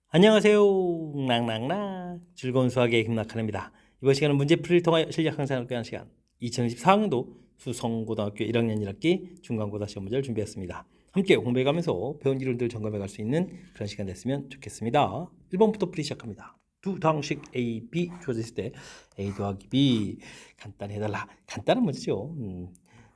안녕하세요. 낭낭낭 즐거운 수학의 김낙한입니다. 이번 시간은 문제풀이를 통하여 실력 향상을 위한 시간 2024학년도 수성고등학교 1학년 1학기 중간고사 시험 문제를 준비했습니다. 함께 공부해가면서 배운 이론들 점검해 갈 수 있는 그런 시간 됐으면 좋겠습니다. 1번부터 풀이 시작합니다. 두 당식 A, B 주어져 있을 때 A 더하기 B 간단히 해달라. 간단한 문제죠.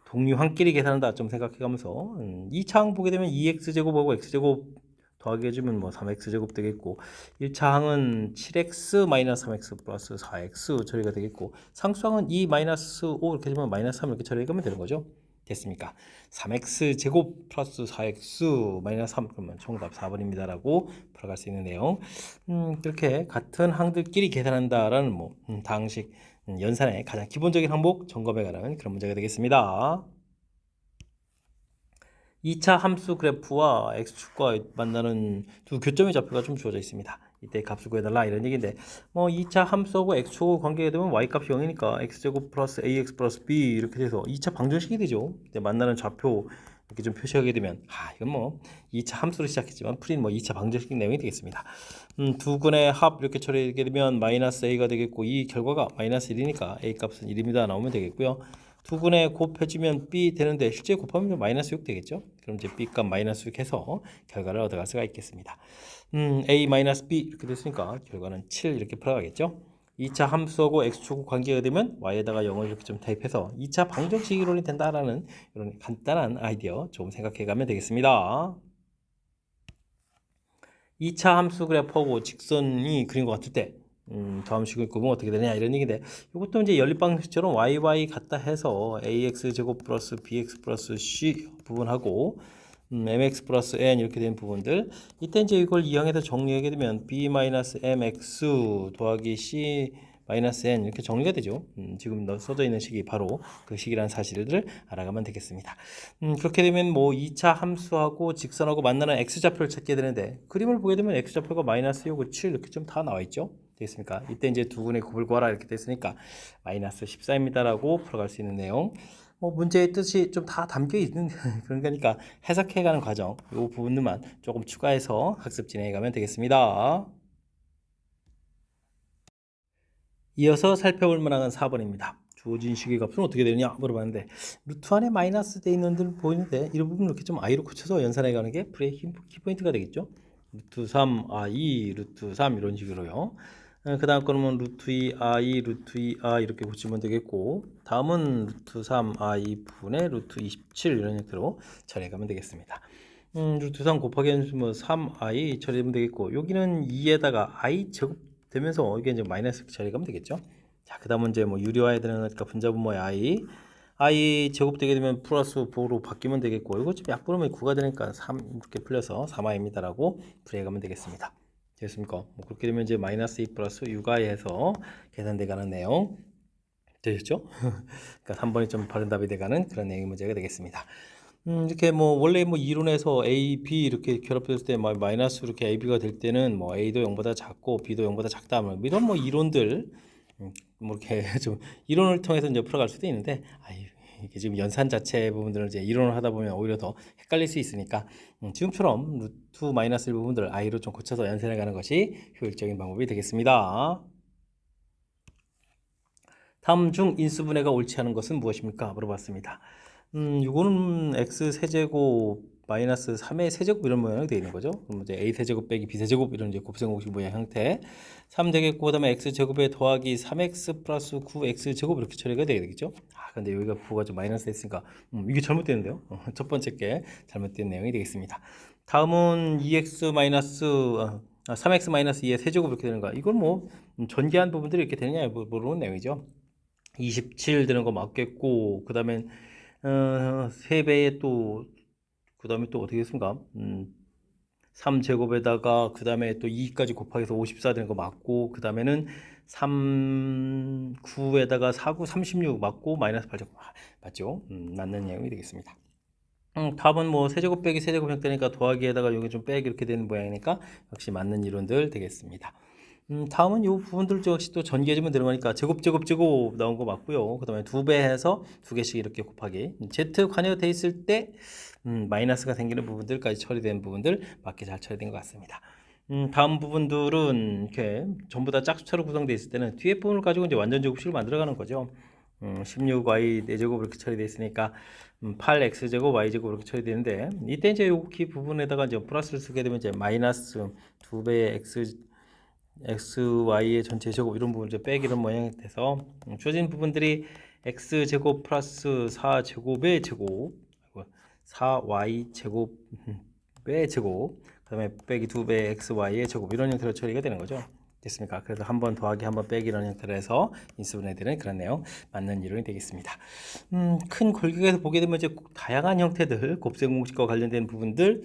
동류 한 끼리 계산한다 좀 생각해가면서 이 차항 보게 되면 2x제곱하고 x제곱 더하기 해주면 뭐 3x제곱 되겠고 1차 항은 7x 마이너스 3x 플러스 4x 처리가 되겠고 상수항은 2 마이너스 5 이렇게 되면 마이너스 3 이렇게 처리하면 되는 거죠. 됐습니까? 3x 제곱 플러스 4x 마이너스 3 그러면 정답 4번입니다 라고 풀어갈 수 있는 내용. 이렇게 같은 항들끼리 계산한다라는 뭐 다항식 연산의 가장 기본적인 항목 점검해 가는 그런 문제가 되겠습니다. 2차 함수 그래프와 x축과 만나는 두 교점의 좌표가 좀 주어져 있습니다. 이때 값을 구해달라 이런 얘기인데 뭐 2차 함수하고 x축하고 관계가 되면 y값이 0이니까 x제곱 플러스 ax 플러스 b 이렇게 돼서 2차 방정식이 되죠. 이때 만나는 좌표 이렇게 좀 표시하게 되면 이건 뭐 2차 함수로 시작했지만 풀이는 뭐 2차 방정식 내용이 되겠습니다. 두 근의 합 이렇게 처리하게 되면 마이너스 a가 되겠고 이 결과가 마이너스 1이니까 a 값은 1입니다 나오면 되겠고요. 두 근에 곱해주면 b 되는데 실제 곱하면 마이너스 6 되겠죠. 그럼 이제 b 값 마이너스 6 해서 결과를 얻어갈 수가 있겠습니다. a 마이너스 b 이렇게 됐으니까 결과는 7 이렇게 풀어가겠죠. 2차 함수하고 x축 관계가 되면 y에다가 0을 이렇게 좀 대입해서 2차 방정식 이론이 된다라는 이런 간단한 아이디어 좀 생각해 가면 되겠습니다. 2차 함수 그래프하고 직선이 그린 것 같을 때 다음식을 굽으면 어떻게 되냐 이런 얘기인데 이것도 이제 연립방식처럼 yy 같다 해서 ax 제곱 플러스 bx 플러스 c 부분하고 mx 플러스 n 이렇게 된 부분들 이때 이제 이걸 이항해서 정리하게 되면 b 마이너스 mx 더하기 c 마이너스 n 이렇게 정리가 되죠. 지금 써져 있는 식이 바로 그 식이라는 사실을 알아가면 되겠습니다. 그렇게 되면 뭐 2차 함수하고 직선하고 만나는 x좌표를 찾게 되는데 그림을 보게 되면 x좌표가 마이너스 6, 7 이렇게 좀 다 나와 있죠. 되겠습니까? 이때 이제 두 분의 곱을 구하라 이렇게 됐으니까 마이너스 14입니다라고 풀어갈 수 있는 내용. 뭐 문제의 뜻이 좀 다 담겨 있는 그런 거니까 해석해가는 과정 이 부분들만 조금 추가해서 학습 진행해가면 되겠습니다. 이어서 살펴볼 문항은 4번입니다. 주어진 식의 값은 어떻게 되느냐 물어봤는데 루트 안에 마이너스 돼 있는 들 보이는데 이 부분 이렇게 좀 i로 고쳐서 연산해 가는 게 풀이의 키포인트가 되겠죠. 루트 3 i 루트 3 이런 식으로요. 그 다음 거는 루트 2 i 루트 2 i 이렇게 고치면 되겠고 다음은 루트 3 i 분의 루트 27 이런 형태로 처리해 가면 되겠습니다. 루트 3 곱하기 뭐 3i 처리하면 되겠고 여기는 2에다가 i 제곱 되면서 이게 이제 마이너스 처리하면 되겠죠. 자, 그 다음은 이제 뭐 유리화해야 되는 거니까 분자분모의 i 제곱 되게 되면 플러스 5로 바뀌면 되겠고 이거 좀 약분하면 9가 되니까 3 이렇게 풀려서 3i입니다라고 풀이해가면 되겠습니다. 됐습니까? 뭐 그렇게 되면 이제 마이너스 2 플러스 6i 해서 계산돼가는 내용 되셨죠? 그러니까 3번이 좀 바른 답이 돼가는 그런 내용의 문제가 되겠습니다. 이렇게 뭐 원래 뭐 이론에서 A, B 이렇게 결합됐을 때 마이너스 이렇게 A, B가 될 때는 뭐 A도 0보다 작고 B도 0보다 작다 뭐 이런 뭐 이론들 뭐 이렇게 좀 이론을 통해서 이제 풀어갈 수도 있는데 이게 지금 연산 자체 부분들을 이제 이론을 하다 보면 오히려 더 헷갈릴 수 있으니까 지금처럼 루트 마이너스 부분들을 i로 좀 고쳐서 연산해 가는 것이 효율적인 방법이 되겠습니다. 다음 중 인수분해가 옳지 않은 것은 무엇입니까? 물어봤습니다. 이거는 x 세제곱 마이너스 3의 세제곱 이런 모양이 되어 있는 거죠. 그럼 이제 a 세제곱 빼기 b 세제곱 이런 이제 곱셈공식 모양 형태 3 되겠고 그다음에 x 제곱에 더하기 3x 플러스 9x 제곱 이렇게 처리가 되게 되겠죠. 근데 여기가 부가 좀 마이너스 됐으니까 이게 잘못되는데요. 첫 번째 게 잘못된 내용이 되겠습니다. 다음은 2x 마이너스 3x 마이너스 2의 세제곱 이렇게 되는 거. 이걸 뭐 전개한 부분들이 이렇게 되느냐 모르는 내용이죠. 27 되는 거 맞겠고 그 다음에 3배에 또 그 다음에 또 어떻게 했습니까? 3제곱에다가 그 다음에 또 2까지 곱하기해서 54 되는 거 맞고 그 다음에는 3, 9에다가 4, 9, 36 맞고 마이너스 8제곱 맞죠? 맞는 내용이 되겠습니다. 답은 뭐 세제곱 빼기 세제곱 형태니까 더하기에다가 여기 좀 빼기 이렇게 되는 모양이니까 역시 맞는 이론들 되겠습니다. 다음은 이 부분들 역시 또 전개해주면 들어가니까 제곱 나온 거 맞고요. 그 다음에 2배 해서 2개씩 이렇게 곱하기 Z 관여가 돼 있을 때 마이너스가 생기는 부분들까지 처리된 부분들 맞게 잘 처리된 것 같습니다. 다음 부분들은 이렇게 전부 다 짝수차로 구성되어 있을 때는 뒤에 부분을 가지고 이제 완전 제곱식을 만들어가는 거죠. 16y 4제곱 이렇게 처리되어 있으니까 8x제곱 y제곱 이렇게 처리되는데 이때 이제 여기 부분에다가 이제 플러스를 쓰게 되면 이제 마이너스 2배의 xy의 전체 제곱 이런 부분 이제 빼기 이런 모양이 돼서 주어진 부분들이 x제곱 플러스 4제곱의 제곱 4y 제곱의 제곱 그다음에 빼기 2배 xy의 제곱 이런 형태로 처리가 되는 거죠. 됐습니까? 그래서 한 번 더하기 한 번 빼기 이런 형태로 해서 인수분해 되는 그런 내용 맞는 이론이 되겠습니다. 큰 골격에서 보게 되면 이제 다양한 형태들 곱셈 공식과 관련된 부분들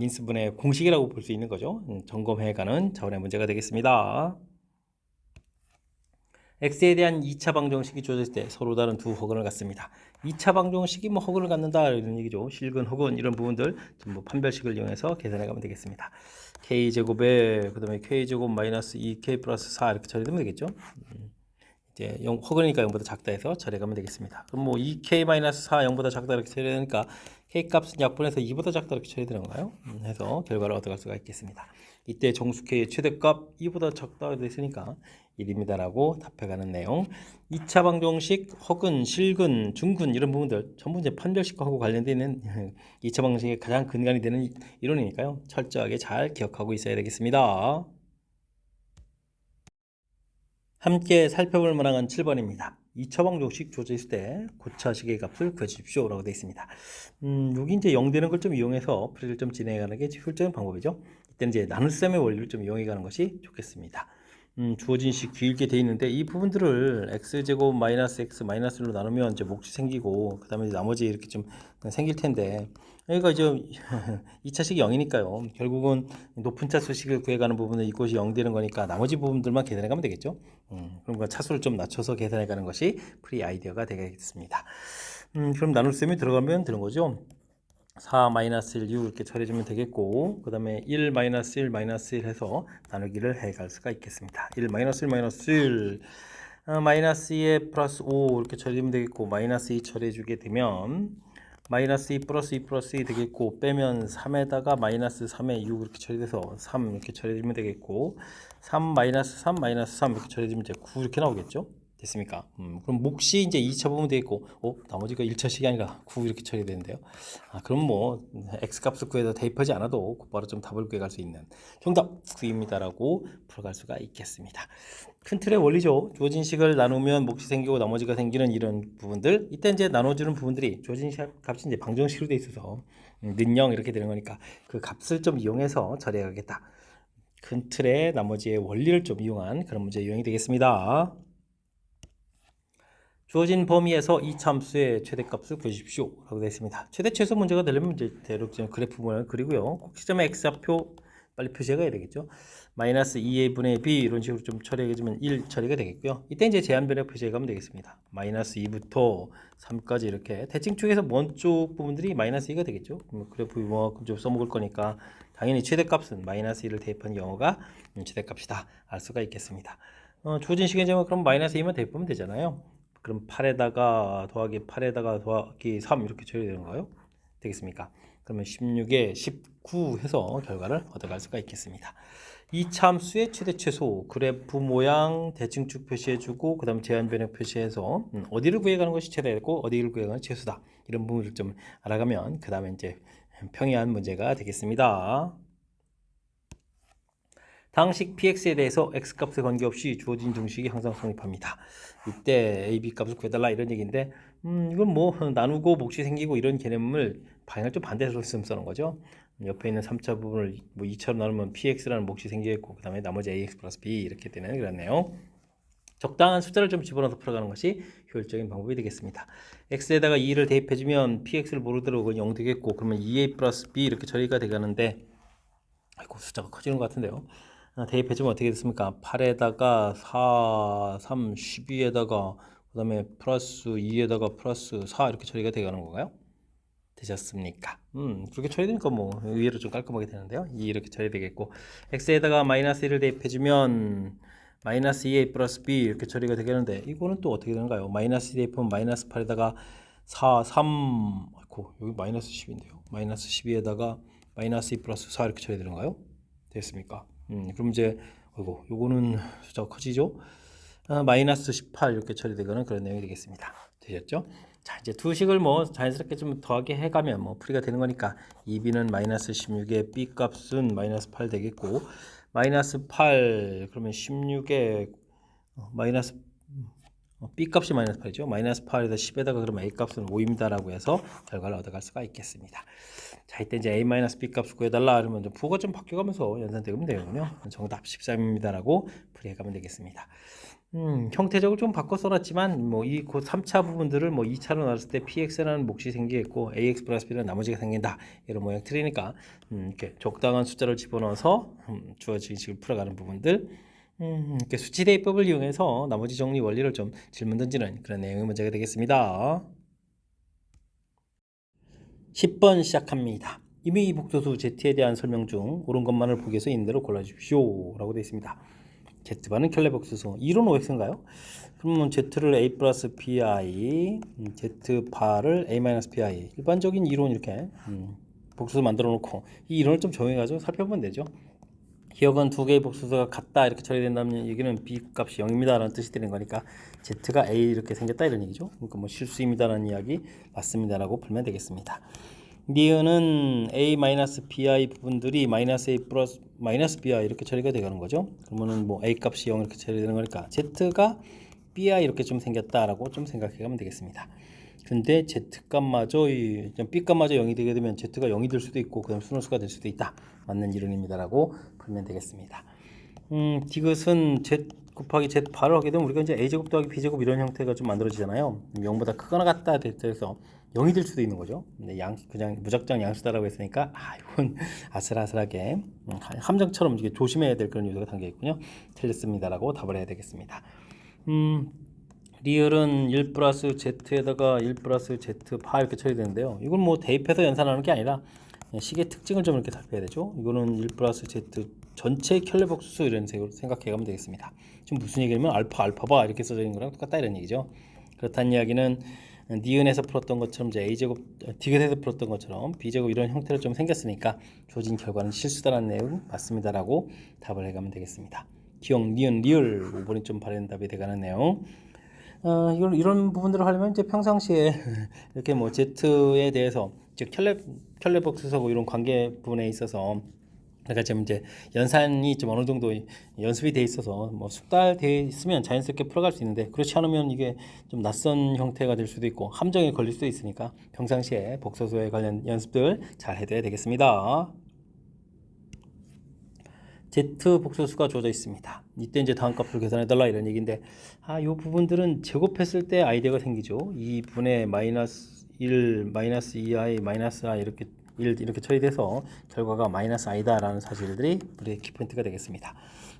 인수분해 공식이라고 볼 수 있는 거죠. 점검해가는 차원의 문제가 되겠습니다. x에 대한 2차 방정식이 주어졌을 때 서로 다른 두 허근을 갖습니다. 2차 방정식이 뭐 허근을 갖는다 이런 얘기죠. 실근, 허근 이런 부분들 전부 판별식을 이용해서 계산해 가면 되겠습니다. k제곱에 그다음에 k제곱 마이너스 2k 플러스 4 이렇게 처리되면 되겠죠. 이제 허근이니까 0보다 작다 해서 처리해 가면 되겠습니다. 그럼 뭐 2k 마이너스 4 0보다 작다 이렇게 처리되니까 k 값은 약분해서 2보다 작다 이렇게 처리되는가요? 해서 결과를 얻어갈 수가 있겠습니다. 이때 정수 k의 최대값 2보다 작다 됐으니까 1입니다라고 답해가는 내용. 2차 방정식, 허근, 실근, 중근 이런 부분들 전부 이제 판별식과 하고 관련되어 있는 2차 방정식의 가장 근간이 되는 이론이니까요. 철저하게 잘 기억하고 있어야 되겠습니다. 함께 살펴볼 만한 7번입니다. 2차 방정식 주어져 있을 때 고차식의 값을 구해주십시오 라고 되어 있습니다. 여기 이제 0 되는 걸 좀 이용해서 풀이를 좀 진행하는 게 효율적인 방법이죠. 이때는 이제 나눗셈의 원리를 좀 이용해 가는 것이 좋겠습니다. 주어진 식 길게 돼 있는데 이 부분들을 x제곱 마이너스 x 마이너스 1로 나누면 이제 몫이 생기고 그 다음에 나머지 이렇게 좀 생길 텐데 여기가 이제 2차식이 0이니까요. 결국은 높은 차수식을 구해가는 부분은 이곳이 0 되는 거니까 나머지 부분들만 계산해 가면 되겠죠. 그럼 그 차수를 좀 낮춰서 계산해 가는 것이 프리 아이디어가 되겠습니다. 그럼 나눗셈이 들어가면 되는 거죠. 4 마이너스 1, 6 이렇게 처리해주면 되겠고 그 다음에 1 마이너스 1 마이너스 1 해서 나누기를 해갈 수가 있겠습니다. 1 마이너스 1 마이너스 1 마이너스 2에 플러스 5 이렇게 처리하면 되겠고 마이너스 2 처리해주게 되면 마이너스 2 플러스 2 플러스 2 되겠고 빼면 3에다가 마이너스 3에 6 이렇게 처리돼서 3 이렇게 처리해주면 되겠고 3 마이너스 3 마이너스 3 이렇게 처리해주면 이제 9 이렇게 나오겠죠. 됐습니까? 그럼 몫이 이제 2차 부분 되겠고 나머지가 1차식이 아니라 9 이렇게 처리되는데요. 그럼 뭐 x값을 구해서 대입하지 않아도 곧바로 좀 답을 구해갈 수 있는 정답 9입니다라고 풀어갈 수가 있겠습니다. 큰 틀의 원리죠. 주어진 식을 나누면 몫이 생기고 나머지가 생기는 이런 부분들 이때 이제 나눠주는 부분들이 주어진 값이 이제 방정식으로 돼 있어서 는0 이렇게 되는 거니까 그 값을 좀 이용해서 처리해야겠다. 큰 틀의 나머지의 원리를 좀 이용한 그런 문제 유형이 되겠습니다. 주어진 범위에서 이 참수의 최대값을 구해주십시오 라고 되어 있습니다. 최대 최소 문제가 되려면 이제 대략적인 그래프를 그리고요. 꼭 시점의 x좌표 빨리 표시해야 되겠죠. 마이너스 2의 분의 b 이런 식으로 좀 처리해주면 1 처리가 되겠고요. 이때 이제 제한변에 표시해가면 되겠습니다. 마이너스 2부터 3까지 이렇게 대칭 쪽에서 먼 쪽 부분들이 마이너스 2가 되겠죠. 그래프 좀 써먹을 거니까 당연히 최대값은 마이너스 2를 대입한 경우가 최대값이다 알 수가 있겠습니다. 주어진 시간에 그럼 마이너스 2만 대입하면 되잖아요. 그럼 8에다가 더하기 8에다가 더하기 3 이렇게 처리되는 거예요? 되겠습니까? 그러면 16에 19 해서 결과를 얻어갈 수가 있겠습니다. 이 참수의 최대 최소 그래프 모양 대칭축 표시해주고 그 다음 제한변형 표시해서 어디를 구해가는 것이 최대고 어디를 구해가는 것이 최소다 이런 부분을 좀 알아가면 그 다음에 이제 평이한 문제가 되겠습니다. 당식 px에 대해서 x값에 관계없이 주어진 등식이 항상 성립합니다. 이때 a, b 값을 구해달라 이런 얘기인데 이건 뭐 나누고 몫이 생기고 이런 개념을 방향을 좀 반대로 쓰는 거죠. 옆에 있는 3차 부분을 뭐 2차로 나누면 px라는 몫이 생기겠고 그 다음에 나머지 ax 플러스 b 이렇게 되는 그런 내용. 적당한 숫자를 좀 집어넣어서 풀어가는 것이 효율적인 방법이 되겠습니다. x에다가 2를 대입해주면 px를 모르도록 0 되겠고 그러면 2a 플러스 b 이렇게 처리가 되가는데 아이고 숫자가 커지는 것 같은데요. 대입해주면 어떻게 됐습니까? 8에다가 4, 3, 12에다가 그 다음에 플러스 2에다가 플러스 4 이렇게 처리가 되가는 건가요? 되셨습니까? 그렇게 처리되니까 뭐 의외로 좀 깔끔하게 되는데요. 2 이렇게 처리되겠고 x에다가 마이너스 1을 대입해주면 마이너스 2a 플러스 b 이렇게 처리가 되겠는데 이거는 또 어떻게 되는가요? 마이너스 2 대입하면 마이너스 8에다가 4, 3 아이고 여기 마이너스 10인데요. 마이너스 12에다가 마이너스 2 플러스 4 이렇게 처리되는가요? 됐습니까? 그럼 이제 요거는 숫자가 커지죠? 마이너스 18 이렇게 처리되거나 그런 내용이 되겠습니다. 되셨죠? 자, 이제 두 식을 뭐 자연스럽게 좀 더하게 해가면 뭐 풀이가 되는 거니까 2b는 마이너스 16에 b 값은 마이너스 8 되겠고, 마이너스 8 그러면 16에 마이너스 b 값이 마이너스 8이죠. 마이너스 8에다 10에다가 그러면 a 값은 5입니다라고 해서 결과를 얻어갈 수가 있겠습니다. 자, 이때 이제 a-b 값을 구해달라 그러면 부호가 좀 바뀌어가면서 연산되면 되거든요. 정답 13입니다라고 풀이해가면 되겠습니다. 형태적으로 좀 바꿔 써놨지만 뭐 이 곧 3차 부분들을 뭐 2차로 나눴을 때 px라는 몫이 생기겠고 ax 플러스 b라는 나머지가 생긴다 이런 모양 틀이니까 이렇게 적당한 숫자를 집어넣어서 주어진 식을 풀어가는 부분들, 이렇게 수치 대입법을 이용해서 나머지 정리 원리를 좀 질문 던지는 그런 내용의 문제가 되겠습니다. 10번 시작합니다. 이미 이 복소수 z에 대한 설명 중 옳은 것만을 보기 위해서 있는 대로 골라주십시오 라고 되어 있습니다. z바는 켈레 복소수 2론 5x인가요? 그러면 z를 a 플러스 bi, z바를 a 마이너스 bi, 일반적인 이론 이렇게 복소수 만들어 놓고 이 이론을 좀 정해가지고 살펴보면 되죠. 기억은 두 개의 복소수가 같다 이렇게 처리된다면 여기는 b 값이 0입니다 라는 뜻이 되는 거니까 z가 a 이렇게 생겼다 이런 얘기죠. 그러니까 뭐 실수입니다 라는 이야기 맞습니다 라고 풀면 되겠습니다. 니은은 a-bi 부분들이 마이너스 a 플러스 마이너스 bi 이렇게 처리가 되는 거죠. 그러면은 뭐 a 값이 0 이렇게 처리되는 거니까 z가 bi 이렇게 좀 생겼다라고 좀 생각해 가면 되겠습니다. 근데 z 값마저 b 값마저 0이 되게 되면 z가 0이 될 수도 있고 그다음 순원수가 될 수도 있다. 맞는 이론입니다라고 풀면 되겠습니다. 디귿은 z 곱하기 z 바를 하게 되면 우리가 이제 a제곱 더하기 b제곱 이런 형태가 좀 만들어지잖아요. 0보다 크거나 같다 돼서 0이 될 수도 있는 거죠. 근데 그냥 무작정 양수다라고 했으니까 이건 아슬아슬하게 함정처럼 이게 조심해야 될 그런 요소가 담겨 있군요. 틀렸습니다라고 답을 해야 되겠습니다. 리을은 1 플러스 z에다가 1 플러스 z 파 이렇게 처리되는데요. 이건 뭐 대입해서 연산하는 게 아니라 식의 특징을 좀 이렇게 살펴야 되죠. 이거는 1 플러스 z 전체 켈레 복수수 이런 식으로 생각해 가면 되겠습니다. 지금 무슨 얘기냐면 알파바 이렇게 써져 있는 거랑 똑같다 이런 얘기죠. 그렇다는 이야기는 니은에서 풀었던 것처럼 이제 a제곱 디귿에서 풀었던 것처럼 b제곱 이런 형태로 좀 생겼으니까 주어진 결과는 실수다라는 내용 맞습니다라고 답을 해가면 되겠습니다. 기억, 니은, 리을 5번이 좀 바른 답이 돼가는 내용. 이런 부분들을 하려면 이제 평상시에 이렇게 뭐 z에 대해서 즉 켈레 복수하고 이런 관계 부분에 있어서 그러니까 지금 이제 연산이 좀 어느 정도 연습이 돼 있어서 뭐 숙달돼 있으면 자연스럽게 풀어갈 수 있는데 그렇지 않으면 이게 좀 낯선 형태가 될 수도 있고 함정에 걸릴 수도 있으니까 평상시에 복소수에 관련 연습들 잘 해둬야 되겠습니다. z 복소수가 주어져 있습니다. 이때 이제 다음 값을 계산해달라 이런 얘기인데 이 부분들은 제곱했을 때 아이디어가 생기죠. 2분의 마이너스 1, 마이너스 2i, 마이너스 i 이렇게 1 이렇게 처리돼서 결과가 마이너스 i다 라는 사실들이 우리의 키포인트가 되겠습니다.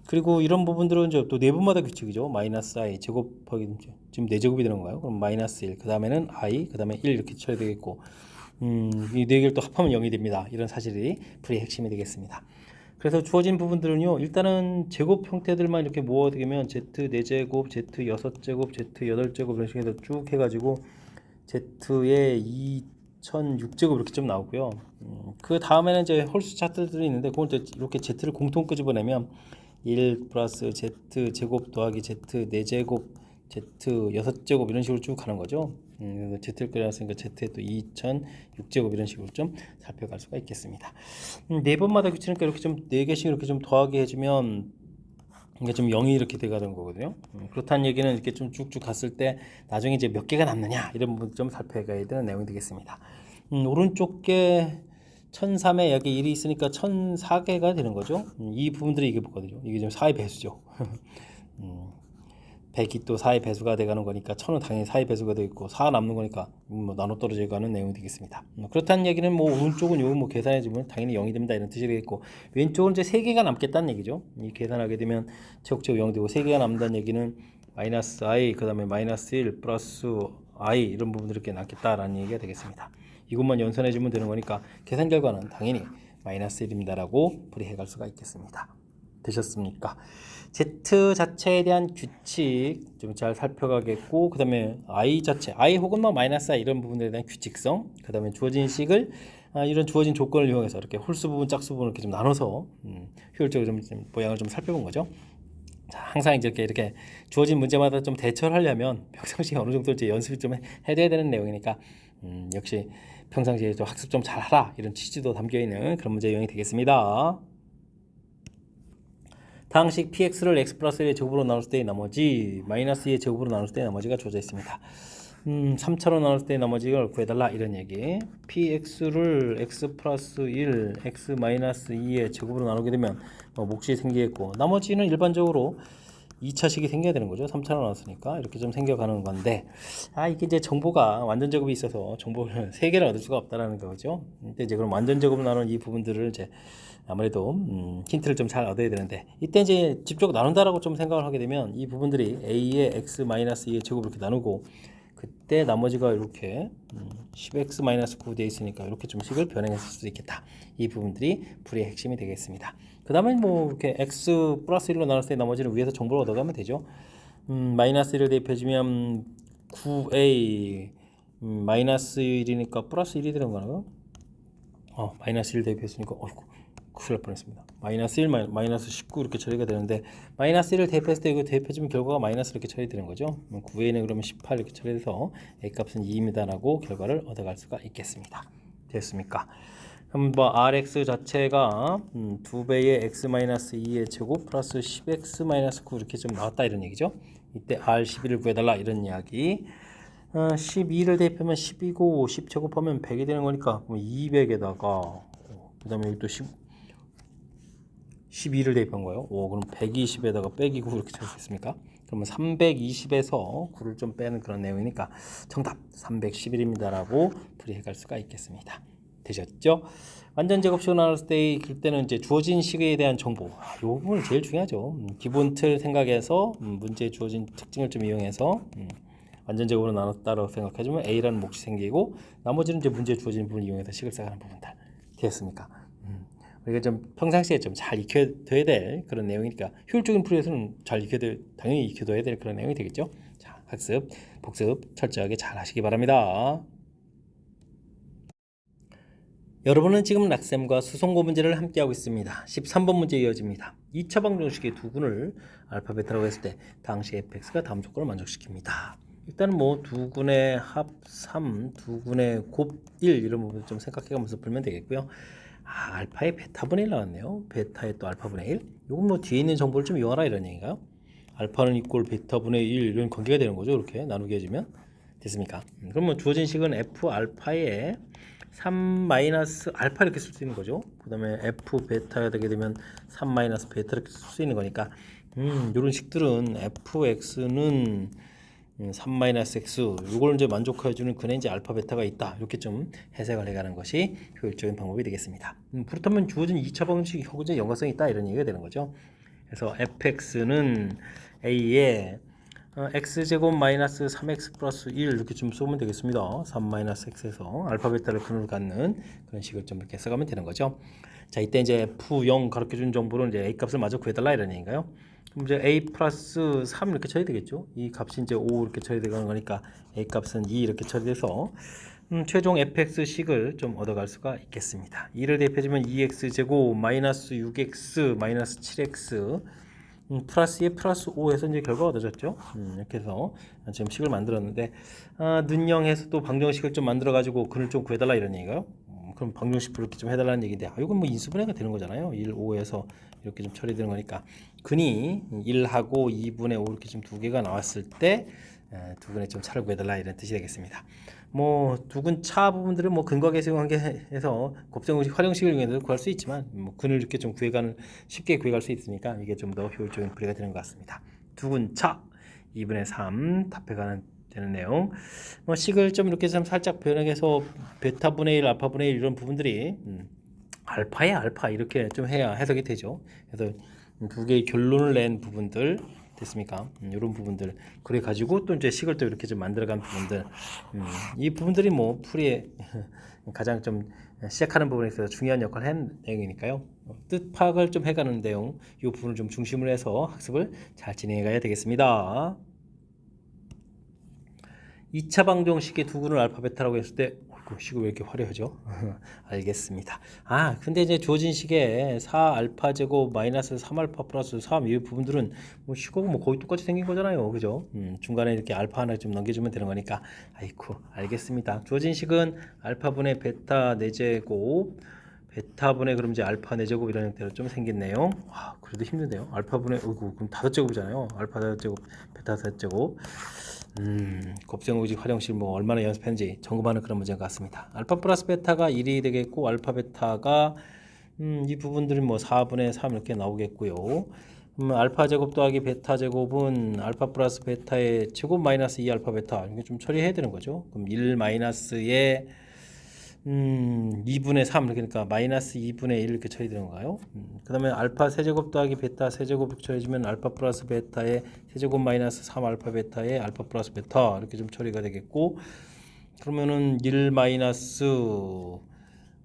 그리고 이런 부분들은 이제 또 내분마다 규칙이죠. 마이너스 i 제곱하기 지금 4제곱이 되는 건가요? 그럼 마이너스 1, 그 다음에는 i, 그 다음에 1 이렇게 처리되겠고 이 4개를 또 합하면 0이 됩니다. 이런 사실이 풀이의 핵심이 되겠습니다. 그래서 주어진 부분들은요, 일단은 제곱 형태들만 이렇게 모아두면 z 4제곱, z 6제곱, z 8제곱 이런 식으로 쭉 해가지고 z의 2006제곱 이렇게 좀 나오고요. 그 다음에는 이제 홀수 차트들이 있는데 그걸 이렇게 z를 공통 끄집어내면 1 플러스 z 제곱 더하기 z 4제곱, z 6제곱 이런 식으로 쭉 가는 거죠. z를 끓여놨으니까 z의 또 2006제곱 이런 식으로 좀 살펴갈 수가 있겠습니다. 네 번마다 규칙이니까 이렇게 좀 4개씩 이렇게 좀 더하게 해주면 이게 좀 0이 이렇게 돼가는 거거든요. 그렇다는 얘기는 이렇게 좀 쭉쭉 갔을 때 나중에 이제 몇 개가 남느냐 이런 부분 좀 살펴가야 되는 내용이 되겠습니다. 오른쪽 게 1003에 여기 1이 있으니까 1004개가 되는 거죠. 이 부분들이 이게 뭐거든요. 이게 좀 4의 배수죠. 100이 또 4의 배수가 돼가는 거니까 1000은 당연히 4의 배수가 되겠고 4가 남는 거니까 뭐 나눠 떨어져 가는 내용이 되겠습니다. 그렇다는 얘기는 뭐 오른쪽은 요거 뭐 계산해 주면 당연히 0이 됩니다 이런 뜻이 되겠고 왼쪽은 이제 3개가 남겠다는 얘기죠. 이 계산하게 되면 제곱제곱 0 되고 3개가 남는다는 얘기는 마이너스 i 그 다음에 마이너스 1 플러스 i 이런 부분들이 이렇게 남겠다라는 얘기가 되겠습니다. 이것만 연산해 주면 되는 거니까 계산 결과는 당연히 마이너스 1입니다라고 풀이해 갈 수가 있겠습니다. 되셨습니까? Z 자체에 대한 규칙 좀 잘 살펴가겠고 그 다음에 I 자체 I 혹은 뭐 마이너스 I 이런 부분들에 대한 규칙성 그 다음에 주어진 식을 이런 주어진 조건을 이용해서 이렇게 홀수 부분, 짝수 부분을 이렇게 좀 나눠서 효율적으로 좀 모양을 좀 살펴본 거죠. 자, 항상 이렇게 주어진 문제마다 좀 대처를 하려면 평상시에 어느 정도 이제 연습을 좀 해둬야 되는 내용이니까 역시 평상시에 좀 학습 좀 잘하라 이런 취지도 담겨 있는 그런 문제 유형이 되겠습니다. 다항식 px를 x 플러스 1의 제곱으로 나눴을 때의 나머지 마이너스 2의 제곱으로 나눴을 때의 나머지가 주어져 있습니다. 3차로 나눴을 때의 나머지를 구해달라 이런 얘기. px를 x 플러스 1, x 마이너스 2의 제곱으로 나누게 되면 몫이 생기겠고 나머지는 일반적으로 2차식이 생겨야 되는 거죠. 3차로 나눴으니까 이렇게 좀 생겨가는 건데 이게 이제 정보가 완전 제곱이 있어서 정보를 3개를 얻을 수가 없다라는 거죠. 근데 이제 그럼 완전 제곱으로 나눈 이 부분들을 이제 아무래도 힌트를 좀 잘 얻어야 되는데 이때 이제 직접 나눈다라고 좀 생각을 하게 되면 이 부분들이 a의 x 마이너스 2의 제곱을 이렇게 나누고 그때 나머지가 이렇게 10x 마이너스 9 되어 있으니까 이렇게 좀 식을 변형했을 수 있겠다. 이 부분들이 풀이의 핵심이 되겠습니다. 그 다음에 뭐 이렇게 x 플러스 1로 나눴을 때 나머지는 위에서 정보를 얻어가면 되죠. 마이너스 1을 대입해주면 9a 마이너스 1이니까 플러스 1이 되는 거나요? 마이너스 1 대입했으니까 어이구 큰일 날 뻔했습니다. 마이너스 1, 마이너스 19 이렇게 처리가 되는데 마이너스 1을 대입했을 때 이거 대입해주면 결과가 마이너스 이렇게 처리되는 거죠. 9a는 그러면 18 이렇게 처리돼서 a 값은 2입니다 라고 결과를 얻어갈 수가 있겠습니다. 됐습니까? 그럼 뭐 rx 자체가 2배의 x 마이너스 2의 제곱 플러스 10x 마이너스 9 이렇게 좀 나왔다 이런 얘기죠. 이때 r12를 구해달라 이런 이야기. 12를 대입하면 10이고 10 제곱하면 100이 되는 거니까 200에다가 그 다음에 여기 또 12를 대입한 거예요. 그럼 120에다가 빼기 9 이렇게 적겠습니까? 그러면 320에서 9를 좀 빼는 그런 내용이니까 정답 311입니다 라고 풀이해갈 수가 있겠습니다. 되셨죠? 완전 제곱식으로 나눴을 때는 이제 주어진 식에 대한 정보, 이 부분이 제일 중요하죠. 기본 틀 생각해서 문제에 주어진 특징을 좀 이용해서 완전 제곱으로 나눴다라고 생각해주면 A라는 몫이 생기고 나머지는 이제 문제에 주어진 부분을 이용해서 식을 쌓아가는 부분들 되었습니까? 우리가 좀 평상시에 좀 잘 익혀둬야 될 그런 내용이니까 효율적인 풀이에서는 당연히 익혀둬야 될 그런 내용이 되겠죠. 자, 학습, 복습 철저하게 잘 하시기 바랍니다. 여러분은 지금 락셈과 수성고 문제를 함께하고 있습니다. 13번 문제 이어집니다. 2차 방정식의 두근을 알파 베타라고 했을 때 당시 fx가 다음 조건을 만족시킵니다. 일단은 뭐 두근의 합 3, 두근의 곱 1 이런 부분 좀 생각해가면서 풀면 되겠고요. 알파의 베타분의 1 나왔네요. 베타의 또 알파분의 1. 이건 뭐 뒤에 있는 정보를 좀 이용하라 이런 얘기인가요? 알파는 이꼴 베타분의 1 이런 관계가 되는 거죠. 이렇게 나누게 해주면 됐습니까? 그러면 주어진 식은 f 알파의 3 마이너스 알파 이렇게 쓸 수 있는 거죠. 그 다음에 f 베타가 되게 되면 3 마이너스 베타 이렇게 쓸 수 있는 거니까 이런 식들은 fx는 3-x 이걸 이제 만족해주는 근에 이제 알파 베타가 있다 이렇게 좀 해석을 해가는 것이 효율적인 방법이 되겠습니다. 그렇다면 주어진 2차 방정식하고 이제 연관성이 있다 이런 얘기가 되는 거죠. 그래서 fx는 a의 x제곱 마이너스 3x 플러스 1 이렇게 좀 써면 되겠습니다. 3 마이너스 x에서 알파 베타를 근으로 갖는 그런 식을 좀 이렇게 써가면 되는 거죠. 자, 이때 이제 f0 가르쳐준 정보로 이제 a 값을 마저 구해달라 이런 얘기인가요? 그럼 이제 a 플러스 3 이렇게 처리 되겠죠. 이 값이 이제 5 이렇게 처리되는 거니까 a 값은 2 이렇게 처리돼서 최종 fx식을 좀 얻어갈 수가 있겠습니다. 2를 대입해주면 2x 제곱 마이너스 6x 마이너스 7x 플러스 2에 플러스 5 해서 이제 결과가 얻어졌죠. 이렇게 해서 지금 식을 만들었는데 능형해서 또 방정식을 좀 만들어 가지고 근을 좀 구해달라 이런 얘기가요. 그럼 방정식표 이렇게 좀 해달라는 얘기인데 이건 뭐 인수분해가 되는 거잖아요. 1, 5에서 이렇게 좀 처리되는 거니까 근이 1하고 2분의 5 이렇게 좀 두 개가 나왔을 때 두 근의 좀 차를 구해달라 이런 뜻이 되겠습니다. 뭐 두근 차 부분들은 뭐 근과 계수 관계해서 곱셈공식 활용식을 이용해서 구할 수 있지만 뭐 근을 이렇게 좀 쉽게 구해갈 수 있으니까 이게 좀 더 효율적인 풀이가 되는 것 같습니다. 두근 차 2분의 3 답해가는 되는 내용. 식을 좀 이렇게 좀 살짝 변형해서 베타분의 1, 알파분의 1 이런 부분들이 알파의 알파 이렇게 좀 해야 해석이 되죠. 그래서 두 개의 결론을 낸 부분들 됐습니까? 이런 부분들 그래 가지고 또 이제 식을 또 이렇게 좀 만들어간 부분들 이 부분들이 뭐 풀이에 가장 좀 시작하는 부분에 있어서 중요한 역할을 한 내용이니까요. 뜻 파악을 좀 해가는 내용 이 부분을 좀 중심으로 해서 학습을 잘 진행해 가야 되겠습니다. 2차 방정식의 두근을 알파 베타라고 했을 때 아이고 식이 왜 이렇게 화려하죠? 알겠습니다. 아 근데 이제 주어진 식에 4알파 제곱 마이너스 3알파 플러스 3 이 부분들은 뭐 식하고 뭐 거의 똑같이 생긴 거잖아요, 그죠? 중간에 이렇게 알파 하나 좀 넘겨주면 되는 거니까. 아이고 알겠습니다. 주어진 식은 알파분의 베타 4제곱 베타분의 그럼 이제 알파 4제곱 이런 형태로 좀 생겼네요. 와 그래도 힘든데요. 알파분의 어이구 그럼 5제곱이잖아요. 알파 5제곱 베타 4제곱. 곱셈공식 활용식 뭐 얼마나 연습했는지 점검하는 그런 문제 같습니다. 알파 플러스 베타가 1이 되겠고 알파 베타가 이 부분들은 뭐 4분의 3 이렇게 나오겠고요. 알파 제곱 더하기 베타 제곱은 알파 플러스 베타의 제곱 마이너스 2 알파 베타 이게 좀 처리해야 되는 거죠. 그럼 1 마이너스의 2분의 3 그러니까 마이너스 2분의 1 이렇게 처리되는 건가요? 그 다음에 알파 세제곱 더하기 베타 세제곱 처리해주면 알파 플러스 베타의 세제곱 마이너스 3 알파 베타의 알파 플러스 베타 이렇게 좀 처리가 되겠고 그러면은 1 마이너스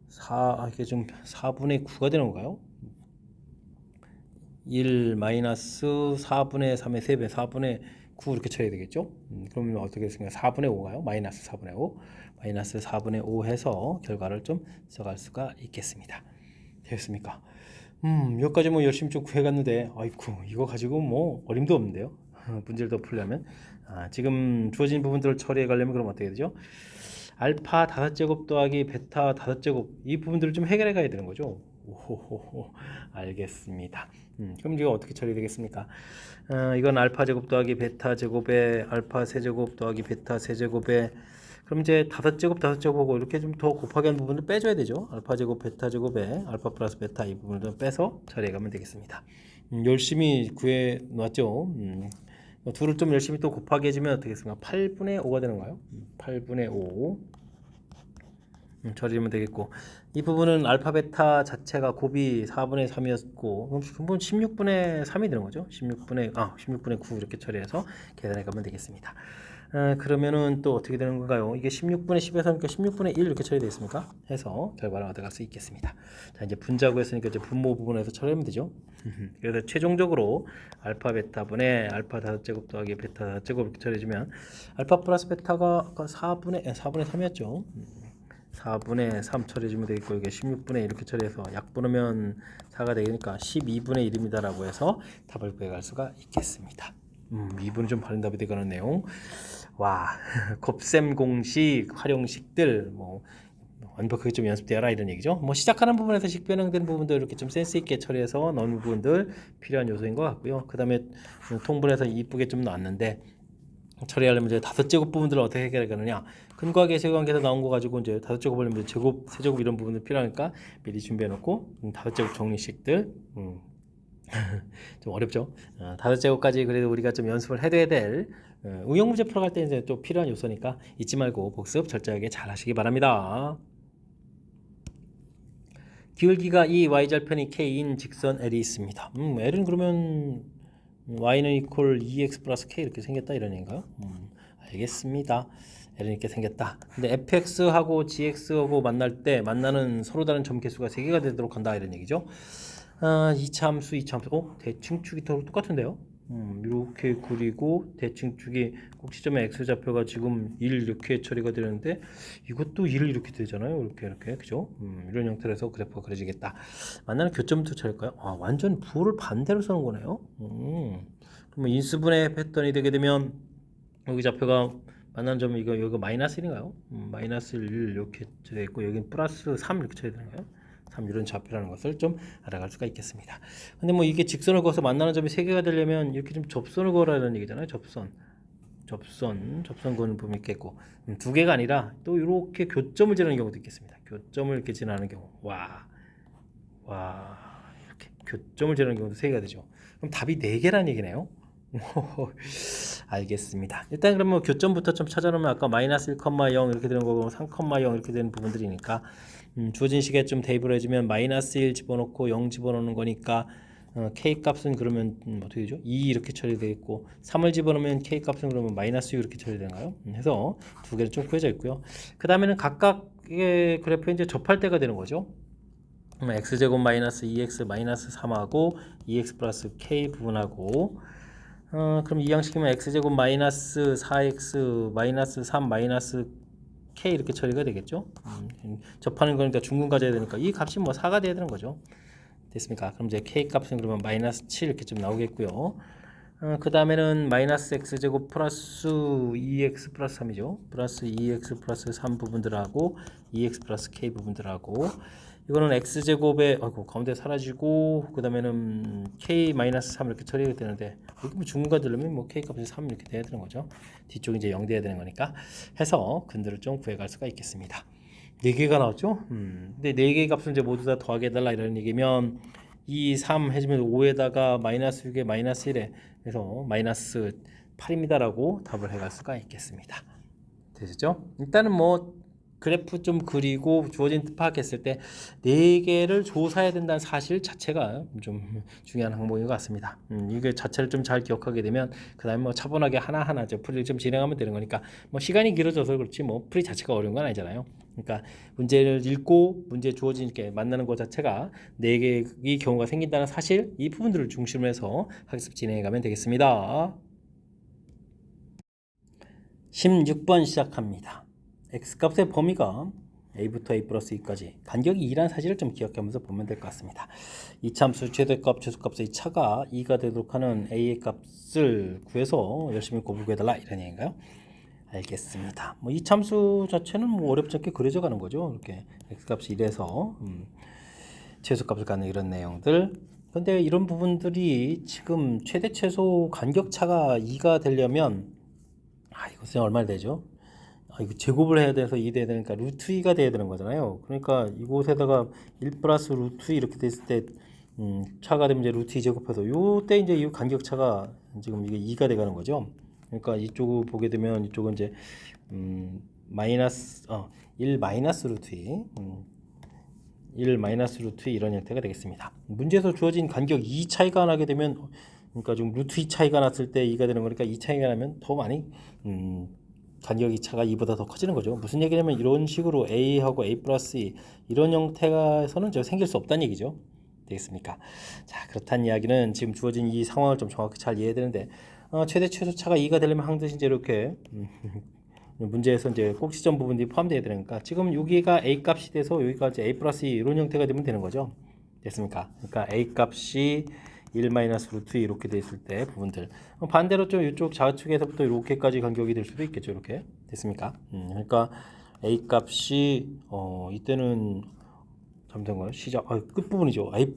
4 이게 좀 4분의 9가 되는 건가요? 1 마이너스 4분의 3의 3배 4분의 9 이렇게 쳐야 되겠죠? 그러면 어떻게 됐습니까? 4분의 5가요? 마이너스 4분의 5 마이너스 4분의 5 해서 결과를 좀 써갈 수가 있겠습니다. 되었습니까? 여기까지 뭐 열심히 좀 구해갔는데 아이쿠 이거 가지고 뭐 어림도 없는데요. 문제를 더 풀려면 지금 주어진 부분들을 처리해 가려면 그럼 어떻게 되죠? 알파 5제곱 더하기 베타 5제곱 이 부분들을 좀 해결해 가야 되는 거죠. 오호호호 알겠습니다. 그럼 이거 어떻게 처리되겠습니까? 이건 알파 제곱 더하기 베타 제곱에 알파 세제곱 더하기 베타 세제곱에 그럼 이제 5제곱하고 이렇게 좀 더 곱하기 한 부분을 빼줘야 되죠. 알파 제곱 베타 제곱에 알파 플러스 베타 이 부분을 좀 빼서 처리해 가면 되겠습니다. 열심히 구해 놨죠. 둘을 좀 열심히 또 곱하기 해주면 어떻게 되겠습니까? 8분의 5가 되는가요? 8분의 5 처리하면 되겠고 이 부분은 알파 베타 자체가 곱이 4분의 3이었고 그럼 16분의 3이 되는 거죠. 16분의 9 이렇게 처리해서 계산해 가면 되겠습니다. 그러면은 또 어떻게 되는 건가요? 이게 16분의 10에서 그러니까 16분의 1 이렇게 처리되어 있습니까? 해서 결과를 얻어갈 수 있겠습니다. 자 이제 분자고 했으니까 이제 분모 부분에서 처리하면 되죠. 그래서 최종적으로 알파 베타분의 알파 5제곱 더하기 베타 5제곱 이렇게 처리해주면 알파 플러스 베타가 4분의 3이었죠. 4분의 3 처리해주면 되겠고 이게 16분의 이렇게 처리해서 약분하면 4가 되니까 12분의 1입니다 라고 해서 답을 구해갈 수가 있겠습니다. 2분은 좀 바른 답이 되가는 내용. 와 곱셈 공식 활용식들 뭐 완벽하게 좀 연습되어라 이런 얘기죠. 뭐 시작하는 부분에서 식 변형된 부분들 이렇게 좀 센스 있게 처리해서 넣는 부분들 필요한 요소인 것 같고요. 그 다음에 통분해서 이쁘게 좀 나왔는데 처리하려면 이제 5제곱 부분들을 어떻게 해결하느냐 근과 계시관계에서 나온 거 가지고 이제 5제곱 하려면 제곱, 세제곱 이런 부분들 필요하니까 미리 준비해 놓고 5제곱 정리식들 좀 어렵죠. 5제곱까지 그래도 우리가 좀 연습을 해둬야 될 응용 문제 풀어갈 때 이제 또 필요한 요소니까 잊지 말고 복습 철저하게 잘 하시기 바랍니다. 기울기가 이 y절편이 k인 직선 L이 있습니다. L은 그러면 y는 이퀄 2x 플러스 k 이렇게 생겼다 이런 얘기인가요? 알겠습니다. L은 이렇게 생겼다. 근데 fx하고 gx하고 만나는 서로 다른 점 개수가 3개가 되도록 한다 이런 얘기죠. 이차함수 대칭축이 똑같은데요. 이렇게 그리고 대칭축이 꼭지점의 x좌표가 지금 1 이렇게 처리가 되는데 이것도 1 이렇게 되잖아요. 이렇게 그죠? 이런 형태로 해서 그래프가 그려지겠다. 만나는 교점부터 처리할까요? 완전 부호를 반대로 쓰는 거네요. 그러면 인수분해 패턴이 되게 되면 여기 좌표가 만나는 점이 여기가 마이너스 1인가요? 마이너스 1 이렇게 되어 있고 여기는 플러스 3 이렇게 처리되는거예요 3 이런 좌표라는 것을 좀 알아갈 수가 있겠습니다. 근데 뭐 이게 직선을 그어서 만나는 점이 3개가 되려면 이렇게 좀 접선을 그어라는 얘기잖아요. 접선 그는 부분이 있겠고 2개가 아니라 또 이렇게 교점을 지나는 경우도 있겠습니다. 교점을 이렇게 지나는 경우 와 이렇게 교점을 지나는 경우도 3개가 되죠. 그럼 답이 4개라는 얘기네요. 알겠습니다. 일단 그러면 교점부터 좀 찾아놓으면 아까 마이너스 1,0 이렇게 되는 거고 3,0 이렇게 되는 부분들이니까 주어진 식에 좀 대입을 해주면 마이너스 1 집어넣고 0 집어넣는 거니까 k 값은 그러면 어떻게 되죠? 2 이렇게 처리되어 있고 3을 집어넣으면 k 값은 그러면 마이너스 6 이렇게 처리되나요? 해서 2개를 좀 구해져 있고요. 그 다음에는 각각의 그래프에 이제 접할 때가 되는 거죠. x제곱 마이너스 2x 마이너스 3하고 2x 플러스 k 부분하고 그럼 이항시키면 x제곱 마이너스 4x 마이너스 3 마이너스 K 이렇게 처리가 되겠죠. 접하는 거니까 중근 가져야 되니까 이 값이 뭐 4가 돼야 되는 거죠. 됐습니까? 그럼 이제 K 값은 그러면 마이너스 7 이렇게 좀 나오겠고요. 그 다음에는 마이너스 x제곱 플러스 2x 플러스 3이죠. 플러스 2x 플러스 3 부분들하고 2x 플러스 k 부분들하고 이거는 x제곱에 가운데 사라지고 그 다음에는 k 마이너스 3 이렇게 처리가 되는데 여기 뭐 중간가 되려면 뭐 k 값이 3 이렇게 돼야 되는 거죠. 뒤쪽이 이제 0 돼야 되는 거니까 해서 근들을 좀 구해갈 수가 있겠습니다. 4개가 나왔죠? 근데 4개의 값을 이제 모두 다 더하게 해달라 이런 얘기면 2, 3 해주면 5에다가 마이너스 6에 마이너스 1에 그래서 마이너스 8입니다라고 답을 해갈 수가 있겠습니다. 되셨죠? 일단은 뭐 그래프 좀 그리고 주어진 뜻 파악했을 때 4개를 조사해야 된다는 사실 자체가 좀 중요한 항목인 것 같습니다. 이게 자체를 좀 잘 기억하게 되면 그 다음에 뭐 차분하게 하나하나 풀이를 좀 진행하면 되는 거니까 뭐 시간이 길어져서 그렇지 뭐 풀이 자체가 어려운 건 아니잖아요. 그러니까 문제를 읽고 문제 주어진 이렇게 만나는 것 자체가 4개의 경우가 생긴다는 사실 이 부분들을 중심으로 해서 학습 진행해 가면 되겠습니다. 16번 시작합니다. x값의 범위가 a부터 a 플러스 2까지 간격이 2라는 사실을 좀 기억하면서 보면 될 것 같습니다. 이참수 최대값, 최소값의 차가 2가 되도록 하는 a의 값을 구해서 열심히 곱구해달라 이런 얘기인가요? 알겠습니다. 뭐 이참수 자체는 뭐 어렵지 않게 그려져 가는 거죠. 이렇게 x값이 1에서 최소값을 갖는 이런 내용들. 근데 이런 부분들이 지금 최대 최소 간격차가 2가 되려면 이것은 얼마나 되죠? 이거 제곱을 해야 돼서 2 돼야 되니까 루트 2가 돼야 되는 거잖아요. 그러니까 이곳에다가 1 플러스 루트 이렇게 됐을 때 차가 되면 이제 루트 2 제곱해서 요때 이제 이 간격차가 지금 이게 2가 돼 가는 거죠. 그러니까 이쪽을 보게 되면 이쪽은 이제 마이너스 1 마이너스 루트 2 1 마이너스 루트 2 이런 형태가 되겠습니다. 문제에서 주어진 간격 2 차이가 나게 되면 그러니까 지금 루트 2 차이가 났을 때 2가 되는 거니까 2 차이가 나면 더 많이 간격이 차가 2보다 더 커지는 거죠. 무슨 얘기냐면 이런 식으로 a하고 a 플러스 2 이런 형태가서는 생길 수 없다는 얘기죠. 되겠습니까? 자, 그렇다는 이야기는 지금 주어진 이 상황을 좀 정확히 잘 이해해야 되는데 최대 최소 차가 2가 되려면 항듯이 이제 이렇게 문제에서 이제 꼭지점 부분이 포함되어야 되니까 지금 여기가 a 값이 돼서 여기까지 a 플러스 2 이런 형태가 되면 되는 거죠. 됐습니까? 그러니까 a 값이 1 마이너스 루트 2 이렇게 돼 있을 때 부분들 반대로 좀 이쪽 좌측에서부터 이렇게까지 간격이 될 수도 있겠죠. 이렇게 됐습니까? 그러니까 a 값이 이때는 잘못된 거예요. 시작 끝부분이죠. 큰일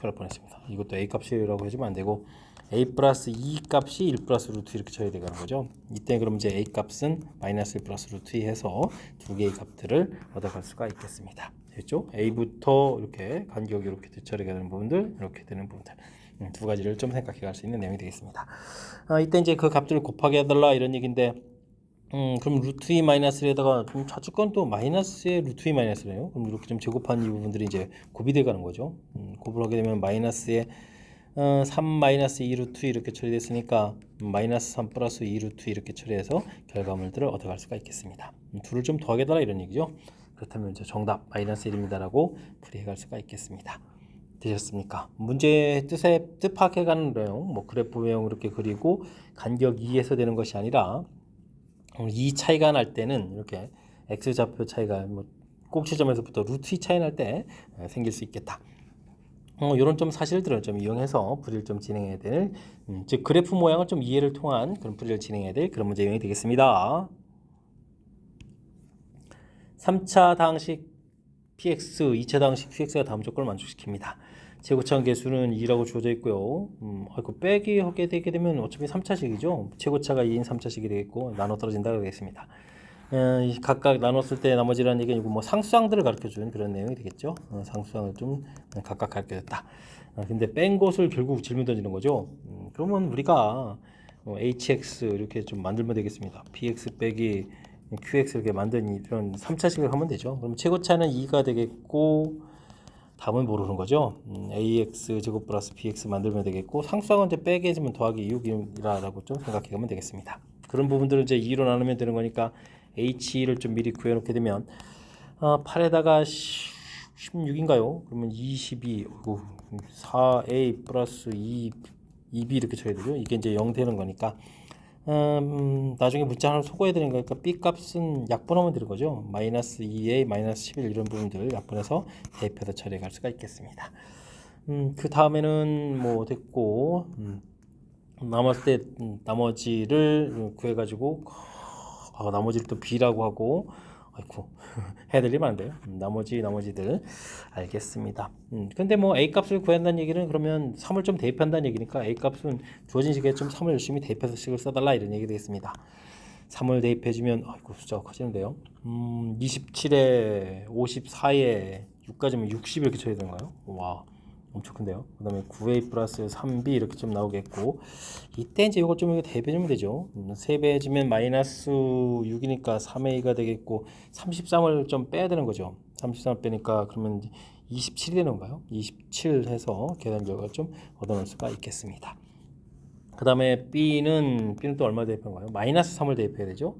날 뻔했습니다. 이것도 a 값이라고 해주면 안 되고 a 플러스 2 값이 1 플러스 루트 이렇게 쳐야 되는 거죠. 이때 그럼 이제 a 값은 마이너스 1 플러스 루트 2 해서 두 개의 값들을 얻어갈 수가 있겠습니다. 됐죠? a부터 이렇게 간격이 이렇게 처리가 되는 부분들, 이렇게 되는 부분들 두 가지를 좀 생각해 갈 수 있는 내용이 되겠습니다. 이때 이제 그 값들을 곱하게 해달라 이런 얘기인데 그럼 루트 2 마이너스에다가 좌측건 또 마이너스의 루트 2 마이너스래요. 그럼 이렇게 좀 제곱한 이 부분들이 이제 곱이 돼 가는 거죠. 곱을 하게 되면 마이너스의 3 마이너스 2 루트 이렇게 처리됐으니까 마이너스 3 플러스 2 루트 이렇게 처리해서 결과물들을 얻어갈 수가 있겠습니다. 둘을 좀 더하게 해달라 이런 얘기죠. 그렇다면 이제 정답 마이너스 1입니다라고 풀이해갈 수가 있겠습니다. 되셨습니까? 문제의 뜻 파악해가는 내용, 뭐 그래프 외형 이렇게 그리고 간격 2에서 되는 것이 아니라 이 차이가 날 때는 이렇게 x좌표 차이가 뭐 꼭지점에서부터 루트 2 차이 날 때 생길 수 있겠다. 이런 좀 사실들을 좀 이용해서 풀이를 좀 진행해야 될, 즉 그래프 모양을 좀 이해를 통한 그런 풀이를 진행해야 될 그런 문제 유형이 되겠습니다. 3차 당식 px, 2차 당식 qx가 다음 조건을 만족시킵니다. 최고차 개수는 2라고 주어져 있고요. 빼기 하게 되게 되면 어차피 3차식이죠. 최고차가 2인 3차식이 되겠고 나눠 떨어진다고 되겠습니다. 각각 나눴을 때 나머지라는 얘기는 뭐 상수항들을 가르쳐주는 그런 내용이 되겠죠. 상수항을 좀 각각 가르쳐줬다. 근데 뺀 것을 결국 질문 던지는 거죠. 그러면 우리가 hx 이렇게 좀 만들면 되겠습니다. px 빼기 qx 이렇게 만든 이런 3차식을 하면 되죠. 그럼 최고차는 2가 되겠고 답은 모르는 거죠. ax 제곱 플러스 bx 만들면 되겠고 상수항은 이제 빼기 해주면 더하기 6이라고 좀 생각해 가면 되겠습니다. 그런 부분들을 이제 2로 나누면 되는 거니까 h를 좀 미리 구해놓게 되면 8에다가 16인가요? 그러면 22, 4a 플러스 2b 이렇게 쳐야 되죠. 이게 이제 0 되는 거니까 나중에 문자 하나 소거해야 되는 거니까 b 값은 약분하면 되는 거죠. 마이너스 2a, 마이너스 11 이런 부분들 약분해서 대입해서 처리해 갈 수가 있겠습니다. 그 다음에는 뭐 됐고, 남았을 때 나머지를 구해가지고 나머지를 또 b라고 하고, 아이고 해야 될 일만 안 돼요. 나머지들 알겠습니다. 근데 뭐 a 값을 구한다는 얘기는 그러면 3을 좀 대입한다는 얘기니까 a 값은 주어진 식에 좀 3을 열심히 대입해서 식을 써달라 이런 얘기 되겠습니다. 3을 대입해주면 아이고 숫자가 커지는데요. 27에 54에 6까지면 60 이렇게 쳐야 되는가요? 와 엄청 큰데요. 그 다음에 9a 플러스 3b 이렇게 좀 나오겠고, 이때 이제 이걸 좀 이거 대입해주면 되죠. 3배 해주면 마이너스 6이니까 3a가 되겠고, 33을 좀 빼야 되는 거죠. 33을 빼니까 그러면 27이 되는 건가요? 27 해서 계산 결과 좀 얻어낼 수가 있겠습니다. 그 다음에 b는 또 얼마 대입한 거예요? 마이너스 3을 대입해야 되죠.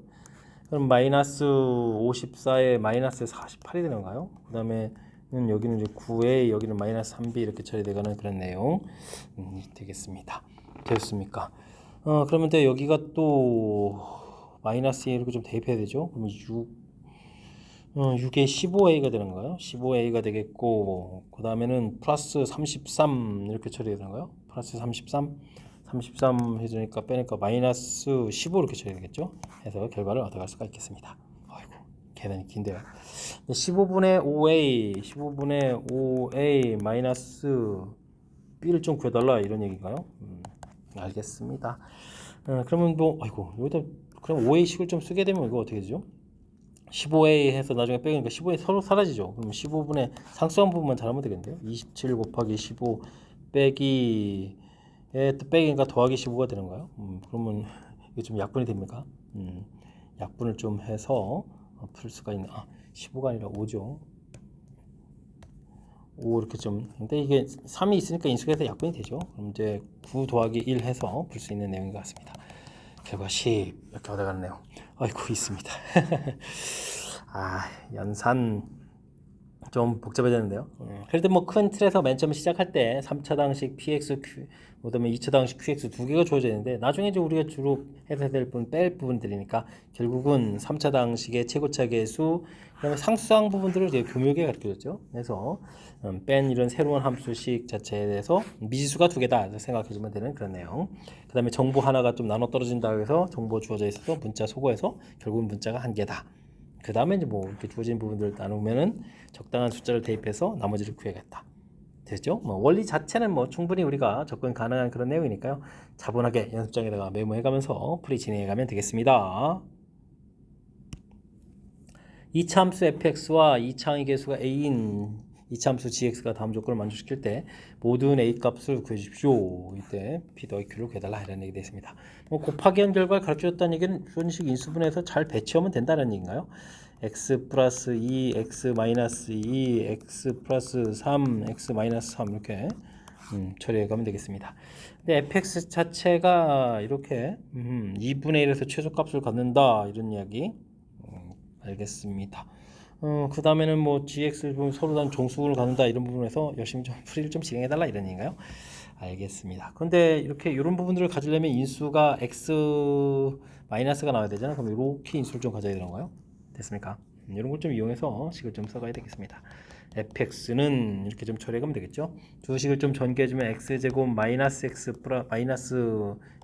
그럼 마이너스 54에 마이너스 48이 되는 건가요? 그 다음에 여기는 이제 9a, 여기는 마이너스 3b 이렇게 처리되가는 그런 내용 되겠습니다. 되었습니까? 그러면 또 여기가 또 마이너스 1 이렇게 좀 대입해야 되죠. 그럼 6에 15a가 되는 거예요. 15a가 되겠고, 그 다음에는 플러스 33 이렇게 처리되는 거예요. 플러스 33 해주니까 빼니까 마이너스 15 이렇게 처리 되겠죠. 해서 결과를 얻어갈 수가 있겠습니다. 아이고 계산이 긴데요. 15분의 5a 마이너스 b를 좀 구해달라 이런 얘기인가요? 알겠습니다. 그러면 뭐 아이고 여기다 그럼 5a식을 좀 쓰게 되면 이거 어떻게 되죠? 15a 해서 나중에 빼니까 15a 서로 사라지죠. 그럼 15분의 상수한 부분만 잘하면 되겠는데요. 27 곱하기 15 빼기 또 빼기니까 더하기 15가 되는 거예요. 그러면 이게 좀 약분이 됩니까? 약분을 좀 해서 풀 수가 있는 15가 아니라 5죠. 5 이렇게 좀 근데 이게 3이 있으니까 인수해서 약분이 되죠. 그럼 이제 9 더하기 1 해서 풀 수 있는 내용인 것 같습니다. 결과 10 이렇게 얻어가는 내용. 아이고 있습니다. 연산 좀 복잡해졌는데요. 그래도 뭐 큰 틀에서 맨 처음 시작할 때 3차당식 px, q, 그다음에 2차당식 qx 두 개가 주어져 있는데 나중에 이제 우리가 주로 해야 될 부분 뺄 부분들이니까 결국은 3차당식의 최고차 계수, 그다음에 상수항 부분들을 이제 교묘하게 가르쳐줬죠. 그래서 뺀 이런 새로운 함수식 자체에 대해서 미지수가 두 개다 생각해주면 되는 그런 내용. 그다음에 정보 하나가 좀 나눠 떨어진다 해서 정보 주어져 있어서 문자 소거해서 결국은 문자가 한 개다. 그 다음에 이제 뭐 이렇게 주어진 부분들을 나누면은 적당한 숫자를 대입해서 나머지를 구해야겠다. 됐죠? 뭐 원리 자체는 뭐 충분히 우리가 접근 가능한 그런 내용이니까요. 차분하게 연습장에다가 메모해가면서 풀이 진행해가면 되겠습니다. 이차 함수 fx와 이차항의 개수가 a인 이차 함수 gx가 다음 조건을 만족시킬 때 모든 a 값을 구해주십시오. 이때 p 더하기 q를 구해달라 이런 얘기 되겠습니다. 뭐 곱하기 한 결과를 가르쳐줬다는 얘기는 주어식 인수분해에서 잘 배치하면 된다는 얘기인가요? x 플러스 2, x 마이너스 2, x 플러스 3, x 마이너스 3 이렇게 처리해 가면 되겠습니다. 근데 fx 자체가 이렇게 2분의 1에서 최소값을 갖는다 이런 이야기 알겠습니다. 그 다음에는 뭐 gx를 서로 단 종수를 갖는다 이런 부분에서 열심히 좀 풀이를 좀 진행해달라 이런 얘기인가요? 알겠습니다. 근데 이렇게 이런 부분들을 가지려면 인수가 x 마이너스가 나와야 되잖아요. 그럼 이렇게 인수를 좀 가져야 되는 거예요. 됐습니까? 이런 걸 좀 이용해서 식을 좀 써가야 되겠습니다. fx는 이렇게 좀 처리하면 되겠죠. 두 식을 좀 전개해주면 x제곱 마이너스 x 플러스 마이너스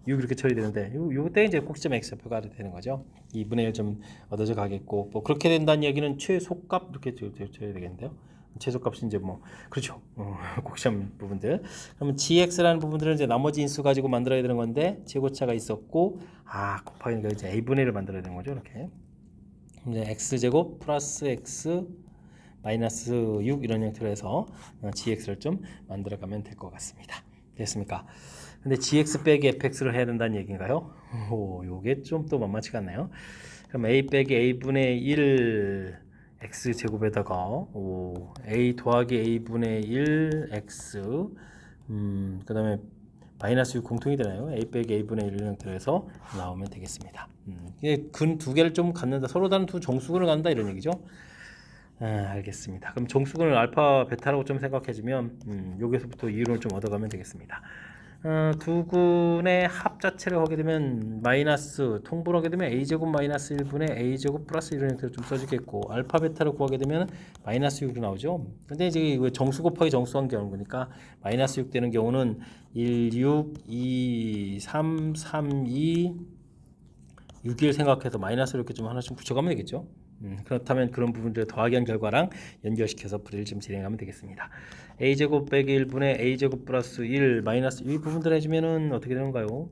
6 이렇게 처리되는데 요때 이제 꼭지점 x표가 되는 거죠. 2분의 1 좀 얻어져 가겠고 뭐 그렇게 된다는 얘기는 최소값 이렇게 줘야 되겠는데요. 최소값이 이제 뭐 그렇죠. 꼭지점 부분들. 그러면 gx라는 부분들은 이제 나머지 인수 가지고 만들어야 되는 건데 최고차가 있었고 곱하기니까 이제 a분의 1을 만들어야 되는 거죠. 이렇게. 이제 x제곱 플러스 x 마이너스 6 이런 형태로 해서 gx를 좀 만들어가면 될 것 같습니다. 됐습니까? 근데 gx 빼기 fx를 해야 된다는 얘기인가요? 요게 좀 또 만만치가 않나요? 그럼 a 빼기 a분의 1 x제곱에다가 a 더하기 a분의 1 x 그 다음에 마이너스 6 공통이 되나요? a 빼기 a분의 1 형태로 해서 나오면 되겠습니다. 이게 근 두 개를 좀 갖는다. 서로 다른 두 정수근을 갖는다 이런 얘기죠. 알겠습니다. 그럼 정수근을 알파, 베타라고 좀 생각해주면 여기서부터 이론을 좀 얻어가면 되겠습니다. 두 군의 합 자체를 하게 되면 마이너스 통분을 하게 되면 a제곱 마이너스 1분의 a제곱 플러스 1을 형태로 좀 써주겠고 알파 베타를 구하게 되면 마이너스 6으로 나오죠. 근데 이제 이거 정수 곱하기 정수한 경우는 거니까 마이너스 6 되는 경우는 1, 6, 2, 3, 3, 2, 6일 생각해서 마이너스 이렇게 좀 하나씩 붙여가면 되겠죠. 그렇다면 그런 부분들을 더하기 한 결과랑 연결시켜서 풀이를 좀 진행하면 되겠습니다. a제곱 빼기 1분의 a제곱 플러스 1 마이너스 이 부분들 해주면은 어떻게 되는가요?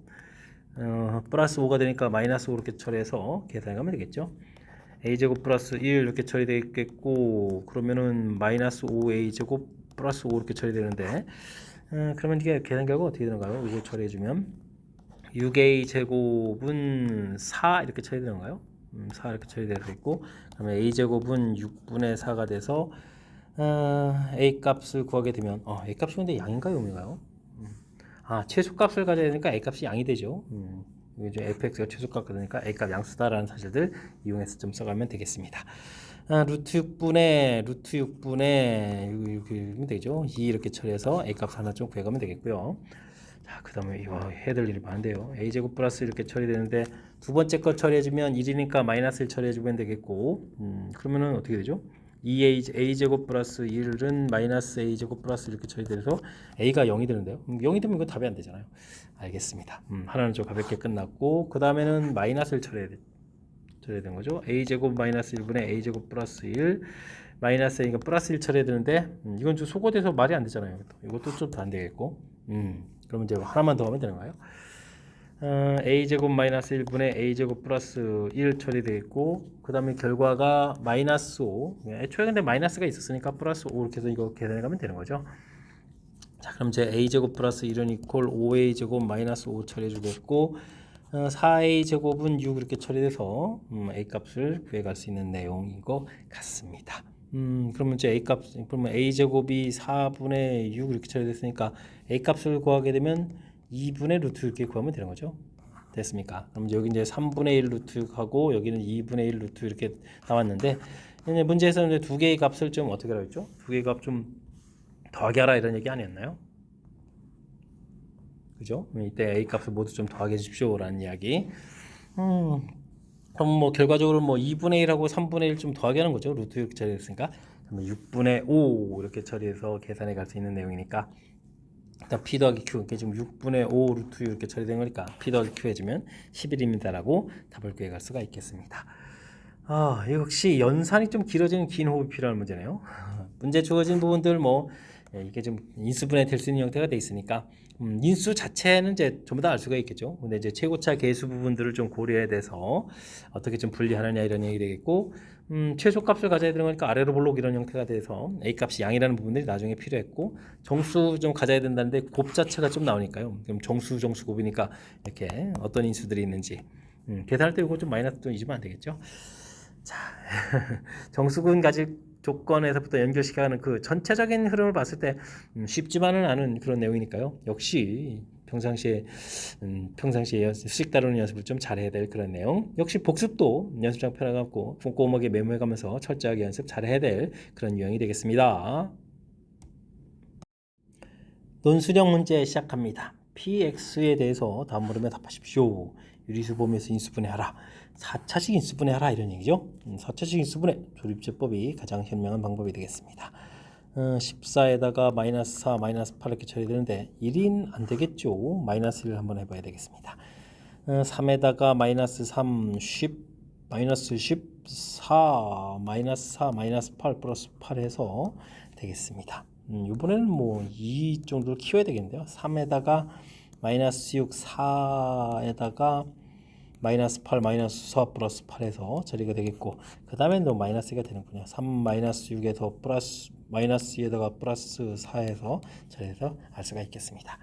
플러스 5가 되니까 마이너스 5 이렇게 처리해서 계산하면 되겠죠. a제곱 플러스 1 이렇게 처리되어 있겠고 그러면은 마이너스 5a제곱 플러스 5 이렇게 처리되는데 그러면 이게 계산 결과 어떻게 되는가요? 이거 처리해주면 6a 제곱은 4 이렇게 처리되는가요? 4 이렇게 처리되어 있고 그러면 a 제곱은 6분의 4가 돼서 a 값을 구하게 되면 a 값이 근데 양인가요, 음인가요? 최소값을 가져야 되니까 a 값이 양이 되죠. 이제 fx가 최소값 그러니까 a 값 양수다라는 사실들 이용해서 좀 써가면 되겠습니다. 루트 6분의 6이면 되죠. 2 이렇게 처리해서 a 값 하나 좀 구해가면 되겠고요. 자, 그 다음에 이거 해야 될 일이 많은데요. a제곱 플러스 이렇게 처리되는데 두 번째 거 처리해주면 1이니까 마이너스 1 처리해주면 되겠고 그러면은 어떻게 되죠? 2a제곱 플러스 1은 마이너스 a제곱 플러스 이렇게 처리돼서 a가 0이 되는데요. 0이 되면 이거 답이 안 되잖아요. 알겠습니다. 하나는 좀 가볍게 끝났고 그 다음에는 마이너스를 처리해야 되는 거죠. a제곱 마이너스 1분의 a제곱 플러스 1 마이너스 a가 플러스 1 처리해야 되는데 이건 좀 소거돼서 말이 안 되잖아요. 이것도 좀 안 되겠고 그러면 이제 하나만 더 하면 되는가요? a제곱 마이너스 1분의 a제곱 플러스 1 처리되어 있고 그 다음에 결과가 마이너스 5 애초에 근데 마이너스가 있었으니까 플러스 5 이렇게 해서 이거 계산해 가면 되는 거죠. 자, 그럼 이제 a제곱 플러스 1은 이퀄 5a제곱 마이너스 5 처리해 주겠고 4a제곱은 6 이렇게 처리돼서 a 값을 구해갈 수 있는 내용인 것 같습니다. 그러면 이제 a 값 그러면 a제곱이 4분의 6 이렇게 처리됐으니까 a 값을 구하게 되면 2분의 루트 이렇게 구하면 되는 거죠. 됐습니까? 그럼 여기 이제 3분의 1 루트하고 여기는 2분의 1 루트 이렇게 나왔는데 이제 문제에서는 두 개의 값을 좀 어떻게 하라 했죠? 두 개의 값 좀 더하게 하라 이런 얘기 아니었나요? 그죠? 이때 a 값을 모두 좀 더하게 해주십시오라는 이야기. 그럼 뭐 결과적으로 뭐 2분의 1하고 3분의 1 좀 더하게 하는 거죠. 루트 이렇게 처리했으니까. 그러면 6분의 5 이렇게 처리해서 계산해 갈 수 있는 내용이니까 일단 p 더하기 q 이게 지금 6분의 5 루트 이렇게 처리된 거니까 p 더하기 q 해주면 11입니다라고 답을 구해갈 수가 있겠습니다. 역시 연산이 좀 길어지는 긴 호흡이 필요한 문제네요. 문제 주어진 부분들 이게 좀 인수분해 될 수 있는 형태가 돼 있으니까 인수 자체는 이제 전부 다 알 수가 있겠죠. 근데 이제 최고차 계수 부분들을 좀 고려해야 돼서 어떻게 좀 분리하느냐 이런 얘기 되겠고 최소값을 가져야 되는 거니까 아래로 볼록 이런 형태가 돼서 a 값이 양이라는 부분들이 나중에 필요했고 정수 좀 가져야 된다는데 곱 자체가 좀 나오니까요. 그럼 정수 곱이니까 이렇게 어떤 인수들이 있는지 계산할 때 이거 좀 마이너스 좀 잊으면 안 되겠죠. 자, 정수근 가질 조건에서부터 연결시켜가는 그 전체적인 흐름을 봤을 때 쉽지만은 않은 그런 내용이니까요. 역시 평상시에 수식 다루는 연습을 좀 잘해야 될 그런 내용. 역시 복습도 연습장 펴나가고 꼼꼼하게 메모해가면서 철저하게 연습 잘해야 될 그런 유형이 되겠습니다. 논술형 문제 시작합니다. px에 대해서 다음 물음에 답하십시오. 유리수 보면서 인수분해하라. 4차식 인수분해하라 이런 얘기죠. 4차식 인수분해 조립제법이 가장 현명한 방법이 되겠습니다. 14에다가 마이너스 4, 마이너스 8 이렇게 처리되는데 1인 안 되겠죠. 마이너스 1을 한번 해봐야 되겠습니다. 3에다가 마이너스 3, 10, 마이너스 14, 마이너스 4, 마이너스 8 플러스 8 해서 되겠습니다. 이번에는 뭐 2 정도를 키워야 되겠는데요. 3에다가 마이너스 6, 4에다가 마이너스 8, 마이너스 4 플러스 8에서 처리가 되겠고 그 다음에 또 마이너스가 되는군요. 3 마이너스 6에서 플러스 마이너스 2에다가 플러스 4에서 처리해서 알 수가 있겠습니다.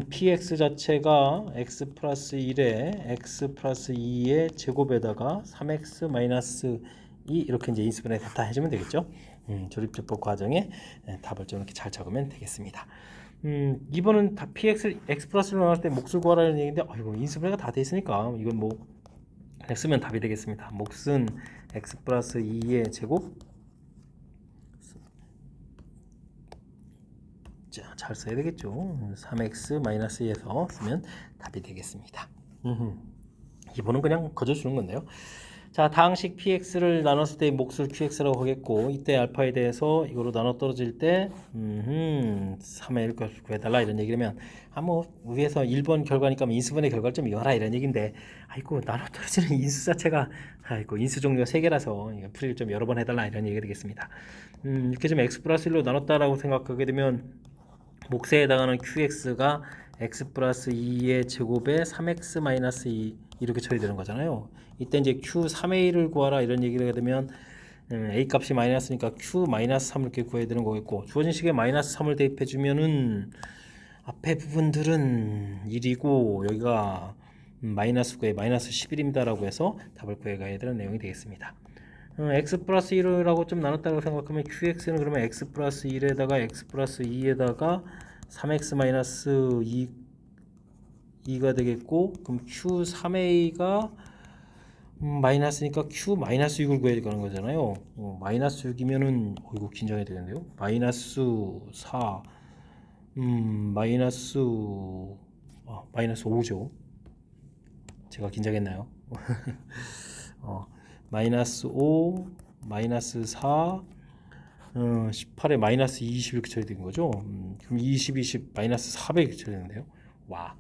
px 자체가 x 플러스 1에 x 플러스 2의 제곱에다가 3x 마이너스 2 이렇게 이제 인수분해 다 해주면 되겠죠. 조립제법 과정에 답을 좀 이렇게 잘 적으면 되겠습니다. 2번은 다 px x 플러스를 나올 때 몫을 구하라는 얘기인데 이거 인수분해가 다 돼 있으니까 이건 뭐 그냥 쓰면 답이 되겠습니다. 몫은 x 플러스 2의 제곱 자, 잘 써야 되겠죠. 3x-2에서 쓰면 답이 되겠습니다. 기본은 그냥 거저주는 건데요. 자, 다항식 px를 나눴을 때 몫을 qx라고 하겠고, 이때 알파에 대해서 이거로 나눠 떨어질 때 3의 1값을 구해달라 이런 얘기라면, 뭐 위에서 1번 결과니까 인수분해 결과를 좀 이어라 이런 얘기인데, 아이고 나눠 떨어지는 인수 자체가 아이고 인수 종류가 3개라서 풀이를 좀 여러 번 해달라 이런 얘기가 되겠습니다. 이렇게 좀 x 플러스 1로 나눴다라고 생각하게 되면 몫에 해당하는 qx가 x 플러스 2의 제곱에 3x 마이너스 2 이렇게 처리되는 거잖아요. 이때 이제 q 3의 1을 구하라 이런 얘기를 하게 되면 a 값이 마이너스니까 q 마이너스 3을 이렇게 구해야 되는 거겠고, 주어진 식에 마이너스 3을 대입해 주면은 앞에 부분들은 1이고 여기가 마이너스 9에 마이너스 11입니다 라고 해서 답을 구해 가야 되는 내용이 되겠습니다. x 플러스 1이라고 좀 나눴다고 생각하면 qx는 그러면 x 플러스 1에다가 x 플러스 2에다가 3x 마이너스 2가 되겠고, 그럼 q3a가 마이너스니까 q 마이너스 6을 구해야 되는 거잖아요. 마이너스 6이면은 이거 긴장해야 되는데요. 마이너스 4 마이너스 5죠. 제가 긴장했나요? 마이너스 5, 마이너스 4, 18에 마이너스 20 이렇게 처리된 거죠. 그럼 20, 마이너스 400 이렇게 처리되는데요. 와,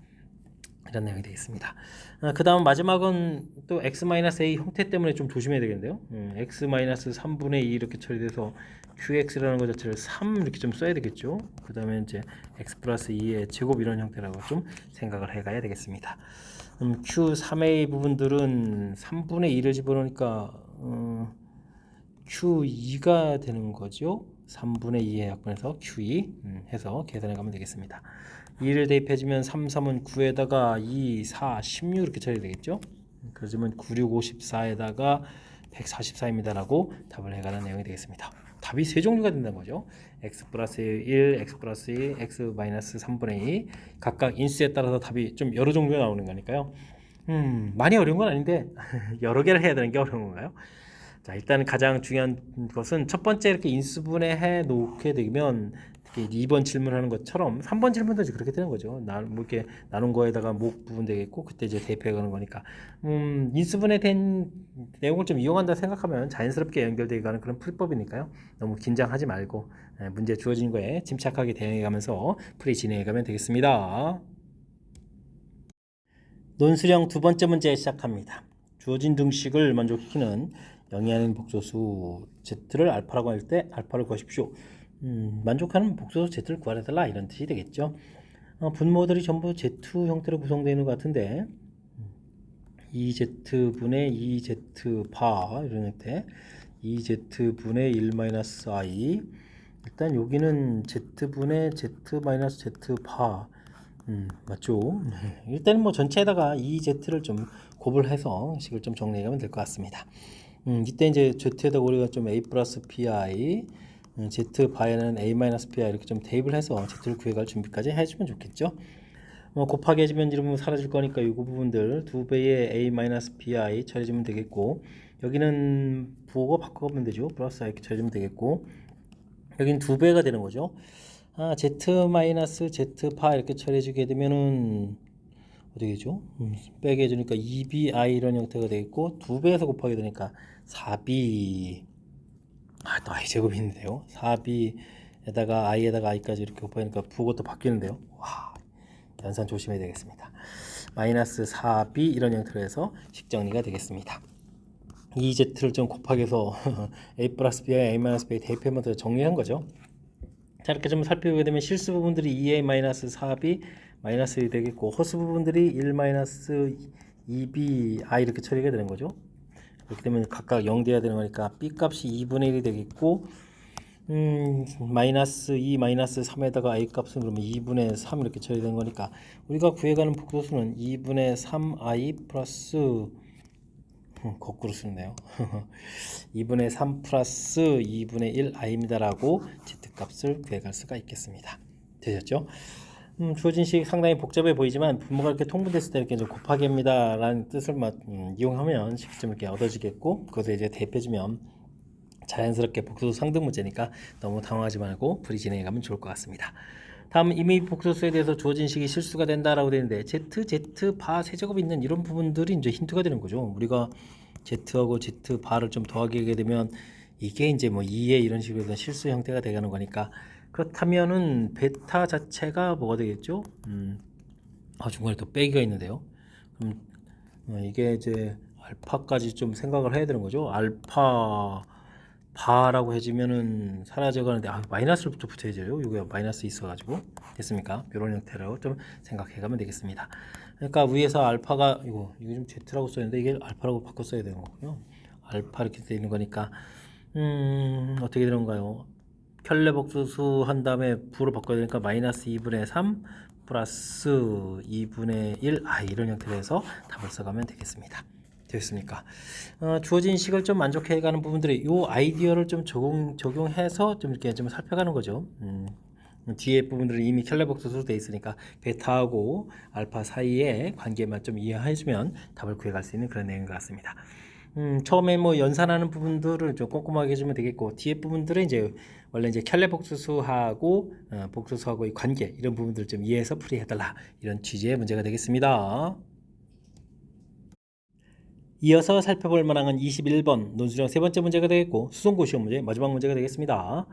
이런 내용이 되겠습니다. 그 다음 마지막은 또 x-a 형태 때문에 좀 조심해야 되겠는데요. x-3분의 2 이렇게 처리돼서 qx라는 것 자체를 3 이렇게 좀 써야 되겠죠. 그 다음에 이제 x 플러스 2의 제곱 이런 형태라고 좀 생각을 해가야 되겠습니다. q3a 부분들은 3분의 2를 집어넣으니까 q2가 되는 거죠. 3분의 2의 약분해서 q2 해서 계산해 가면 되겠습니다. 2를 대입해주면 3, 3은 9에다가 2, 4, 16 이렇게 처리 되겠죠. 그러면 9, 6, 54에다가 144입니다 라고 답을 해가는 내용이 되겠습니다. 답이 세 종류가 된다는 거죠. x 플러스 1, x 플러스 2, x 마이너스 3분의 2 각각 인수에 따라서 답이 좀 여러 종류가 나오는 거니까요. 많이 어려운 건 아닌데 여러 개를 해야 되는 게 어려운 건가요? 자, 일단 가장 중요한 것은 첫 번째 이렇게 인수분해해 놓게 되면 특히 2번 질문하는 것처럼 3번 질문도 그렇게 되는 거죠. 뭐 이렇게 나눈 거에다가 목 부분 되겠고 그때 이제 대입해 가는 거니까 인수분해된 내용을 좀 이용한다 생각하면 자연스럽게 연결되어 가는 그런 풀법이니까요. 너무 긴장하지 말고 문제 주어진 거에 침착하게 대응해 가면서 풀이 진행해 가면 되겠습니다. 논술형 두 번째 문제 시작합니다. 주어진 등식을 만족시키는 영위하는 복소수 z를 알파라고 할 때 알파를 구하십시오. 만족하는 복소수 z를 구하달라 이런 뜻이 되겠죠. 분모들이 전부 z 형태로 구성되어 있는 것 같은데 2z분의 2z 바 이런 형태 2z분의 1-i 일단 여기는 z분의 z-z 바 맞죠? 일단 뭐 전체에다가 EZ를 좀 곱을 해서 식을 좀 정리해 가면 될 것 같습니다. 이때 이제 Z에다가 우리가 좀 A 플러스 PI, Z 바에는 A 마이너스 PI 이렇게 좀 대입을 해서 Z를 구해갈 준비까지 해주면 좋겠죠. 곱하기 해주면 이러면 사라질 거니까 이 부분들 2배의 A 마이너스 PI 처리해주면 되겠고, 여기는 부호가 바꿔보면 되죠. 플러스 I 이렇게 처리해주면 되겠고, 여기는 2배가 되는 거죠. z 마이너스 z 파 이렇게 처리해주게 되면은 어떻게 되죠? 빼게 해주니까 2bi 이런 형태가 되겠고 2배에서 곱하게 되니까 4b 또 i 제곱이 있는데요. 4b에다가 i에다가 i까지 이렇게 곱하니까 부호가 또 바뀌는데요. 와, 연산 조심해야 되겠습니다. 마이너스 4b 이런 형태로 해서 식정리가 되겠습니다. 2z를 좀 곱하기해서 a 플러스 b와 a 마이너스 b 대입하면서 정리한 거죠. 자, 이렇게 좀 살펴보게 되면 실수 부분들이 2a-4b 마이너스 1이 되겠고 허수 부분들이 1-2bi 이렇게 처리가 되는 거죠. 이렇게 되면 각각 0 돼야 되는 거니까 b 값이 2분의 1이 되겠고 마이너스 2 마이너스 3에다가 a 값은 그러면 2분의 3 이렇게 처리되는 거니까 우리가 구해가는 복소수는 2분의 3i 플러스 거꾸로 쓰네요. 2분의 3 플러스 2분의 1 i입니다 라고 z값을 구해갈 수가 있겠습니다. 되셨죠? 주어진 식 상당히 복잡해 보이지만 분모가 이렇게 통분됐을 때 이렇게 좀 곱하기 합니다 라는 뜻을 이용하면 식이 좀 이렇게 얻어지겠고, 그것을 이제 대입해주면 자연스럽게 복소수 상등 문제니까 너무 당황하지 말고 풀이 진행해 가면 좋을 것 같습니다. 다음 이미 복소수에 대해서 주어진 식이 실수가 된다라고 되는데 z 바 세제곱 있는 이런 부분들이 이제 힌트가 되는 거죠. 우리가 z하고 z 바를 좀 더하게 되면 이게 이제 뭐 2에 이런 식으로 된 실수 형태가 되가는 거니까 그렇다면은 베타 자체가 뭐가 되겠죠? 중간에 또 빼기가 있는데요. 그럼 이게 이제 알파까지 좀 생각을 해야 되는 거죠. 알파 바라고 해주면은 사라져가는데 마이너스를 또 붙여야죠. 이거 마이너스 있어가지고 됐습니까? 이런 형태로 좀 생각해가면 되겠습니다. 그러니까 위에서 알파가 이거 좀 Z라고 써있는데 이게 알파라고 바꿔 써야 되는 거고요. 알파 이렇게 되는 거니까 어떻게 되는가요? 켤레복수수 한 다음에 부로 바꿔야 되니까 마이너스 2분의 3 플러스 2분의 1 이런 형태로 해서 답을 써가면 되겠습니다. 되겠습니까? 주어진 식을 좀 만족해가는 부분들이 이 아이디어를 좀 적용해서 좀 이렇게 좀 살펴가는 거죠. 뒤에 부분들은 이미 켈레복수수로 되어 있으니까 베타하고 알파 사이의 관계만 좀 이해해주면 답을 구해갈 수 있는 그런 내용인 것 같습니다. 처음에 뭐 연산하는 부분들을 좀 꼼꼼하게 해주면 되겠고 뒤에 부분들은 이제 원래 이제 켈레복수수하고 복수수하고의 관계 이런 부분들 좀 이해해서 풀이해달라 이런 취지의 문제가 되겠습니다. 이어서 살펴볼 만한 21번 논술형 세 번째 문제가 되겠고 수성고 시험 문제 마지막 문제가 되겠습니다.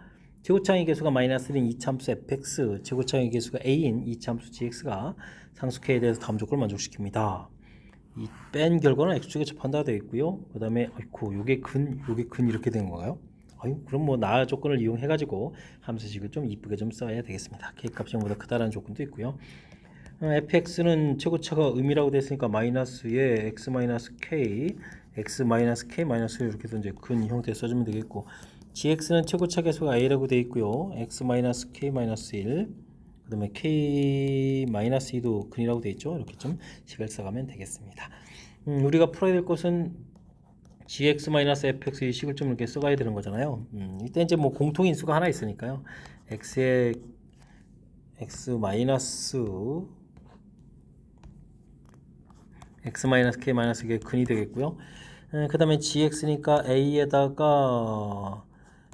제곱창의 개수가 마이너스인 이차함수 fx, 제곱창의 개수가 a인 이차함수 gx가 상수 k에 대해서 다음 조건을 만족시킵니다. 이 뺀 결과는 x축에 접한다 되어 있고요. 그 다음에 요게 근 이렇게 된 건가요? 그럼 뭐 나 조건을 이용해 가지고 함수식을 좀 이쁘게 좀 써야 되겠습니다. k 값이 0보다 크다라는 조건도 있고요. fx는 최고차가 음이라고 됐으니까 마이너스에 x 마이너스 k, x 마이너스 k 마이너스 이렇게 해서 이제 근 형태 써주면 되겠고, gx는 최고차 계수가 a라고 돼 있고요. x 마이너스 k 마이너스 1, 그다음에 k 마이너스 2도 근이라고 돼 있죠. 이렇게 좀 식을 써가면 되겠습니다. 우리가 풀어야 될 것은 gx 마이너스 fx 이 식을 좀 이렇게 써가야 되는 거잖아요. 이때 이제 뭐 공통인수가 하나 있으니까요. x의 x 마이너스 x-k-게 근이 되겠고요. 그 다음에 gx니까 a에다가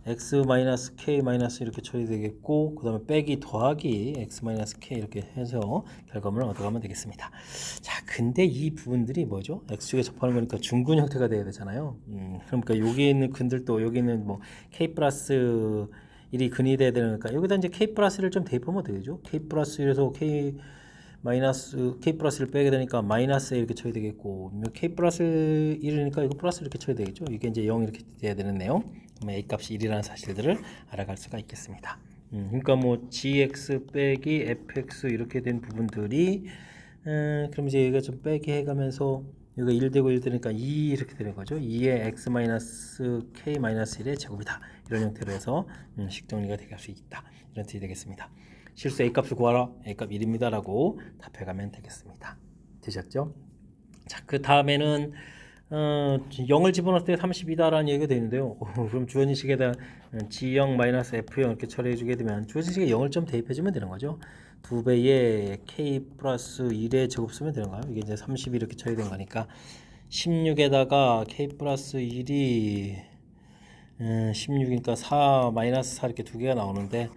x-k- 이렇게 처리되겠고, 그 다음에 빼기 더하기 x-k 이렇게 해서 결과물을 얻어가면 되겠습니다. 자, 근데 이 부분들이 뭐죠? x축에 접하는 거니까 중근 형태가 돼야 되잖아요. 그러니까 여기 있는 근들도 여기 있는 뭐 k 플러스 1이 근이 돼야 되니까 여기다 이제 k 플러스를 좀 대입하면 되겠죠? k 플러스 1에서 k 마이너스 k 플러스를 빼게 되니까 마이너스 이렇게 쳐야 되겠고 k 플러스 1이니까 이거 플러스 이렇게 쳐야 되겠죠. 이게 이제 0 이렇게 돼야 되는 내용. 그러면 a 값이 1이라는 사실들을 알아갈 수가 있겠습니다. 그러니까 뭐 gx 빼기 fx 이렇게 된 부분들이 그럼 이제 여기가 좀 빼기 해가면서 여기가 1 되고 1 되니까 2 이렇게 되는 거죠. 2의 x 마이너스 k 마이너스 1의 제곱이다. 이런 형태로 해서 식정리가 될 수 있다. 이런 뜻이 되겠습니다. 실수 A값을 구하라. A값 1입니다. 라고 답해가면 되겠습니다. 되셨죠? 자, 그 다음에는 0을 집어넣을 때 32다라는 얘기가 되는데요. 그럼 주어진 식에 대한 G0-F0 이렇게 처리해주게 되면 주어진 식에 0을 좀 대입해주면 되는 거죠. 2배의 K 플러스 1의 제곱 쓰면 되는 거예요. 이게 이제 30 이렇게 처리된 거니까 16에다가 K 플러스 1이 16이니까 4 마이너스 4 이렇게 두 개가 나오는데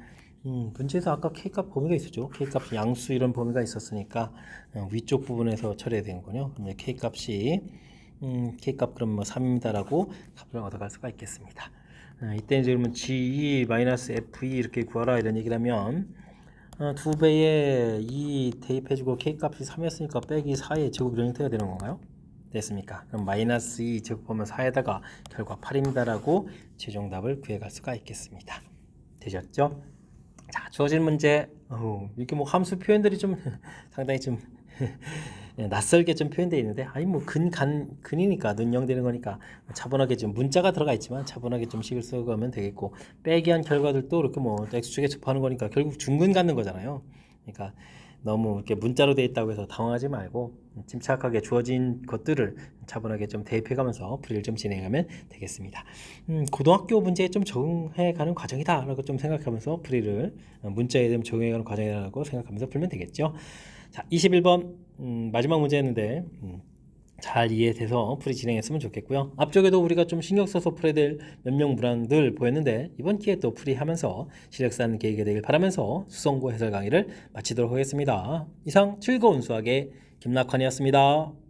문제에서 아까 K값 범위가 있었죠. K값 양수 이런 범위가 있었으니까 위쪽 부분에서 처리해야 되는군요. 그럼 K값이 K값 그럼 뭐 3입니다라고 값을 얻어갈 수가 있겠습니다. 이때 이제 그러면 G2-F2 이렇게 구하라 이런 얘기를 하면 2배에 2 대입해주고 K값이 3이었으니까 빼기 4의 제곱 이런 형태가 되는 건가요? 됐습니까? 그럼 마이너스 2 제곱하면 4에다가 결과 8입니다라고 최종답을 구해갈 수가 있겠습니다. 되셨죠? 자, 주어진 문제 이렇게 뭐 함수 표현들이 좀 상당히 좀 낯설게 좀 표현되어 있는데 뭐 근이니까 눈0 되는 거니까 차분하게 좀 문자가 들어가 있지만 차분하게 좀 식을 써가면 되겠고 빼기한 결과들도 이렇게 뭐 x축에 접하는 거니까 결국 중근 갖는 거잖아요. 그러니까 너무 이렇게 문자로 되어 있다고 해서 당황하지 말고 침착하게 주어진 것들을 차분하게 좀 대입해가면서 풀이를 좀 진행하면 되겠습니다. 고등학교 문제에 좀 적응해가는 과정이다라고 좀 생각하면서 풀이를 문자에 좀 적응해가는 과정이라고 생각하면서 풀면 되겠죠. 자, 21번 마지막 문제였는데 잘 이해돼서 풀이 진행했으면 좋겠고요. 앞쪽에도 우리가 좀 신경 써서 풀어야 될 몇몇 문항들 보였는데 이번 기회에 또 풀이하면서 실력 쌓는 계기가 되길 바라면서 수성고 해설 강의를 마치도록 하겠습니다. 이상 즐거운 수학의 김낙환이었습니다.